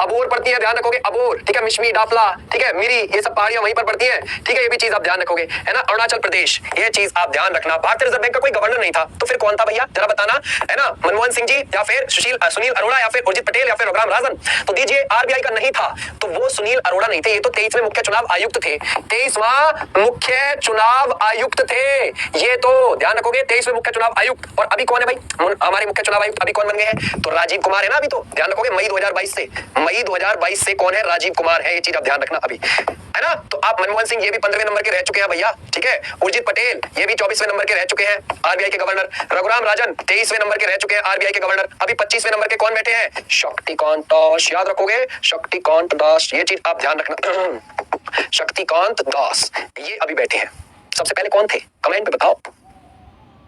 अबोर पड़ती है, ध्यान रखोगे, अबोर, ठीक है, मिश्मी, डाफला, ठीक है, मिरी, ये सब पहाड़ियां वहीं पर पड़ती हैं, ठीक है, ये भी चीज आप ध्यान रखोगे, है ना। अरुणाचल प्रदेश, ये चीज आप ध्यान रखना। भारतीय रिजर्व बैंक का कोई गवर्नर नहीं था, तो फिर कौन था भैया, जरा बताना, है ना। मनमोहन सिंह जी, या फिर सुनील अरोड़ा, या फिर उर्जित पटेल, या फिर रघुराम राजन। तो दीजिए, आरबीआई का नहीं था, तो वो सुनील अरोड़ा नहीं थे, ये तो 23वें मुख्य चुनाव आयुक्त थे, 23वां मुख्य चुनाव आयुक्त थे, ये तो ध्यान रखोगे, 23वें मुख्य चुनाव आयुक्त। और अभी कौन है भाई हमारे मुख्य चुनाव आयुक्त, अभी कौन बन गए हैं, तो राजीव कुमार है ना अभी, तो ध्यान रखोगे, मई 2022 से कौन है, राजीव कुमार है, ये चीज आप ध्यान रखना अभी, है ना। तो आप मनमोहन सिंह, ये भी 15वें नंबर के रह चुके हैं भैया, ठीक है। उर्जित पटेल, ये भी 24वें नंबर के रह चुके हैं, आरबीआई के गवर्नर। रघुराम राजन 23वें नंबर के रह चुके हैं, आरबीआई के गवर्नर। अभी 25वें नंबर के कौन बैठे हैं, शक्तिकांत दास, याद रखोगे, शक्तिकांत दास, ये चीज आप ध्यान रखना। शक्तिकांत दास ये अभी बैठे हैं। सबसे पहले कौन थे, कमेंट पे बताओ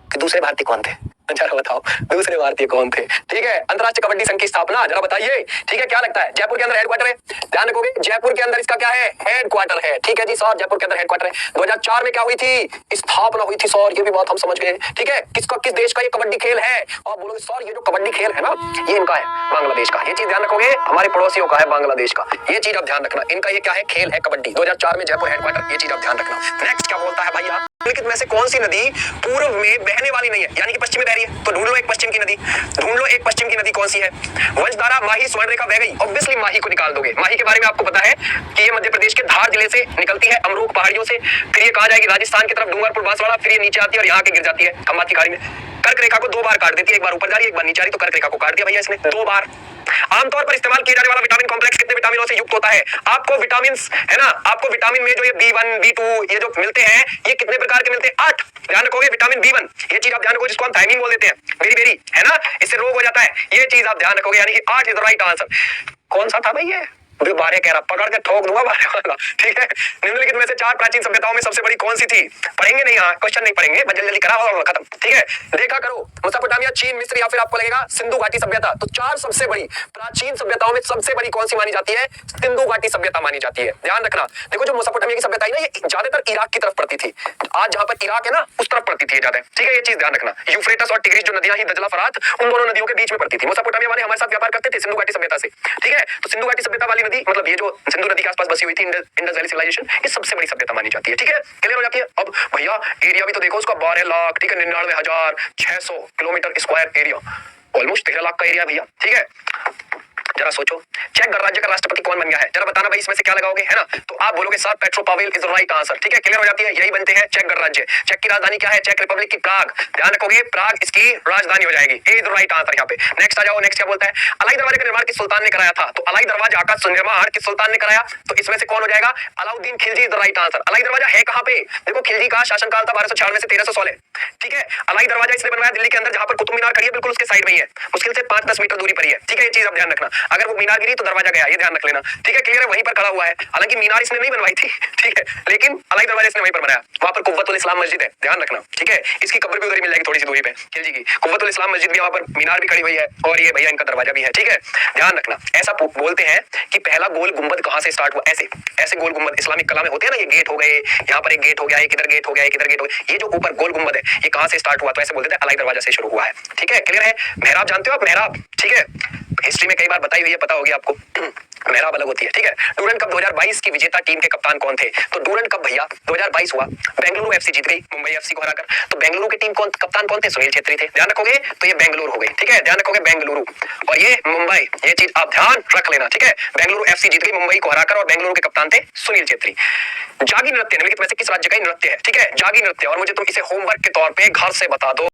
कि दूसरे भारतीय कौन थे, जरा बताओ दूसरे भारतीय कौन थे, ठीक है। अंतरराष्ट्रीय कबड्डी संघ की स्थापना जरा बताइए, ठीक है, क्या लगता है, जयपुर के अंदर हेडक्वार्टर है, ध्यान रखोगे, जयपुर के अंदर इसका क्या है, हेडक्वार्टर है, ठीक है जी सर, जयपुर के अंदर हेडक्वार्टर है। 2004 में क्या हुई थी, स्थापना हुई थी सर, ये भी बात हम समझ गए, ठीक है। किस देश का ये कबड्डी खेल है, और बोलोगे सर ये जो कबड्डी खेल है ना, ये इनका है, बांग्लादेश का, ये चीज ध्यान रखोगे, हमारे पड़ोसियों का है बांग्लादेश का, ये चीज आप ध्यान रखना, इनका ये क्या है, खेल है कबड्डी। 2004 में जयपुर हेडक्वार्टर, ये चीज आप ध्यान रखना। नेक्स्ट क्या बोलता है भैया, निम्नलिखित में से कौन सी नदी पूर्व में बहने वाली नहीं है, यानी कि पश्चिम में बह रही है, तो ढूंढ लो एक पश्चिम की नदी, ढूंढ लो एक पश्चिम की नदी कौन सी है। वंशधारा, माही, स्वर्णरेखा बह गई, ऑब्वियसली माही को निकाल दोगे। माही के बारे में आपको पता है कि ये मध्य प्रदेश के धार जिले से निकलती है, अमरोक पहाड़ियों से, फिर ये कहा जाएगी राजस्थान की तरफ डूंगरपुर बांसवाड़ा, फिर ये नीचे आती है और यहाँ के गिर जाती है खंबात की खाड़ी में। कर्क रेखा को 2 बार काट देती है, एक बार ऊपर जा रही है, एक बार नीचे आ रही, तो कर्क रेखा को काट दिया भैया इसने 2 बार। आमतौर पर इस्तेमाल किया जाने वाला विटामिन कॉम्प्लेक्स कितने विटामिनों से युक्त होता है, आपको विटामिन, है ना, आपको विटामिन में जो ये B1 B2 ये जो मिलते हैं, ये कितने प्रकार के मिलते हैं, 8, ध्यान रखोगे, विटामिन B1, ये चीज आप ध्यान रखोगे, जिसको हम थायमीन बोल देते हैं, बेरी बेरी, है ना, इससे रोग हो जाता है, ये चीज आप ध्यान रखोगे, यानी कि 8 इज द राइट आंसर। कौन सा था भाई ये, 12 कह रहा, पकड़ के ठोक दूंगा 12 वाला, ठीक है। निम्नलिखित में से 4 प्राचीन सभ्यताओं में सबसे बड़ी कौन सी थी, पढ़ेंगे नहीं, यहाँ क्वेश्चन नहीं पढ़ेंगे, बस जल्दी करा और खत्म, ठीक है। देखा करो, मेसोपोटामिया, चीन, मिस्र, या फिर आपको लगेगा सिंधु घाटी सभ्यता। तो 4 सबसे बड़ी प्राचीन सभ्यताओं में सबसे बड़ी कौन सी मानी जाती है, सिंधु घाटी सभ्यता मानी जाती है, ध्यान रखना। देखो जो मेसोपोटामिया की सभ्यता है ना, ये ज्यादातर इराक की तरफ पड़ती थी, आज जहां पर इराक है ना, उस तरफ पड़ती थी ज्यादा, ठीक है, ये चीज ध्यान रखना। यूफ्रेटस और टिग्रिस जो नदियां ही, दजला, फरात, उन दोनों नदियों के बीच में पड़ती थी। मेसोपोटामिया वाले हमारे साथ व्यापार करते थे सिंधु घाटी सभ्यता से, ठीक है। तो सिंधु घाटी सभ्यता वाली नदी, मतलब ये जो सिंधु नदी के आसपास बसी हुई थी, इंडस वैली सिविलाइजेशन, ये सबसे बड़ी सभ्यता मानी जाती है, ठीक है, क्लियर हो जाती है। अब भैया एरिया भी तो देखो उसका, 12 लाख, ठीक है, 99,600 kilometre square area, almost 13 lakh का एरिया भैया, ठीक है। जरा सोचो, चेक गणराज्य का राष्ट्रपति कौन बन गया है, जरा बताना भाई, इसमें से क्या लगाओगे, है ना। तो आप बोलोगे sir Petro Pavel is the right answer, ठीक है, क्लियर हो जाती है, यही बनते हैं चेक गणराज्य। चेक की राजधानी क्या है, चेक रिपब्लिक की प्राग, ध्यान रखोगे, प्राग इसकी राजधानी हो जाएगी, ए इज द राइट आंसर यहाँ पे। नेक्स्ट आ जाओ, नेक्स्ट क्या बोलता है, अलाई दरवाजे का निर्माण किस सुल्तान ने कराया था, तो अलाई दरवाजा का निर्माण किस सुल्तान ने कराया, तो इसमें से कौन हो जाएगा, Alauddin Khilji is the right answer. Alai Darwaza है कहां पे, देखो खिलजी का शासनकाल था 1296 से 1316, ठीक है। अलाई दरवाजा इसलिए बनवाया दिल्ली के अंदर, जहां पर कुतुब मीनार खड़ी है, बिल्कुल उसके साइड में ही है, मुश्किल से 5-10 मीटर दूरी पर ही है, ठीक है, ये चीज आप ध्यान रखना। अगर वो मीनार गिरी तो दरवाजा गया, ये ध्यान रख लेना, ठीक है, क्लियर है, वहीं पर खड़ा हुआ है, हालांकि मीनार इसने नहीं बनवाई थी, ठीक है, लेकिन अलाई दरवाजा इसने वहीं पर बनाया, वहां पर कुव्वतुल इस्लाम मस्जिद है, ध्यान रखना, ठीक है, इसकी कब्र भी उधर ही मिल जाएगी थोड़ी सी दूरी पे, खिलजी की कुव्वतुल इस्लाम मस्जिद भी, वहां पर मीनार भी खड़ी हुई है, और ये भैया इनका दरवाजा भी है, ठीक है, ध्यान रखना। ऐसा बोलते हैं कि पहला गोल गुंबद कहां से स्टार्ट हुआ, ऐसे ऐसे गोल गुंबद इस्लामिक कला में होते हैं ना, ये गेट हो गए, यहाँ पर एक गेट हो गया, एक इधर गेट हो गया, एक इधर गेट हो गया, ये जो ऊपर गोल गुंबद है, ये कहां से स्टार्ट हुआ, तो ऐसे बोलते थे अलाई दरवाजा से शुरू हुआ है, ठीक है, क्लियर है। मेहराब जानते हो आप, मेहराब, ठीक है, हिस्ट्री में कई बार बताई हुई है, पता होगी आपको, मेहराब अलग होती है, ठीक है। डूरंड कप 2022 की विजेता टीम के कप्तान कौन थे, तो डूरंड कप भैया 2022 हुआ, बेंगलुरु एफसी जीत गई मुंबई एफसी को हराकर, तो बेंगलुरु की टीम कप्तान कौन थे, सुनील छेत्री थे, ध्यान रखोगे, तो ये बेंगलुरु हो गई, ठीक है, ध्यान रखोगे बेंगलुरु, और ये मुंबई, ये चीज आप ध्यान रख लेना, ठीक है। बेंगलुरु एफसी जीत गई मुंबई को हराकर, और बेंगलुरु के कप्तान थे सुनील छेत्री। जागी नृत्य निम्नलिखित में से किस राज्य का नृत्य है, ठीक है, जागी नृत्य, और मुझे तुम इसे होमवर्क के तौर पे घर से बता दो।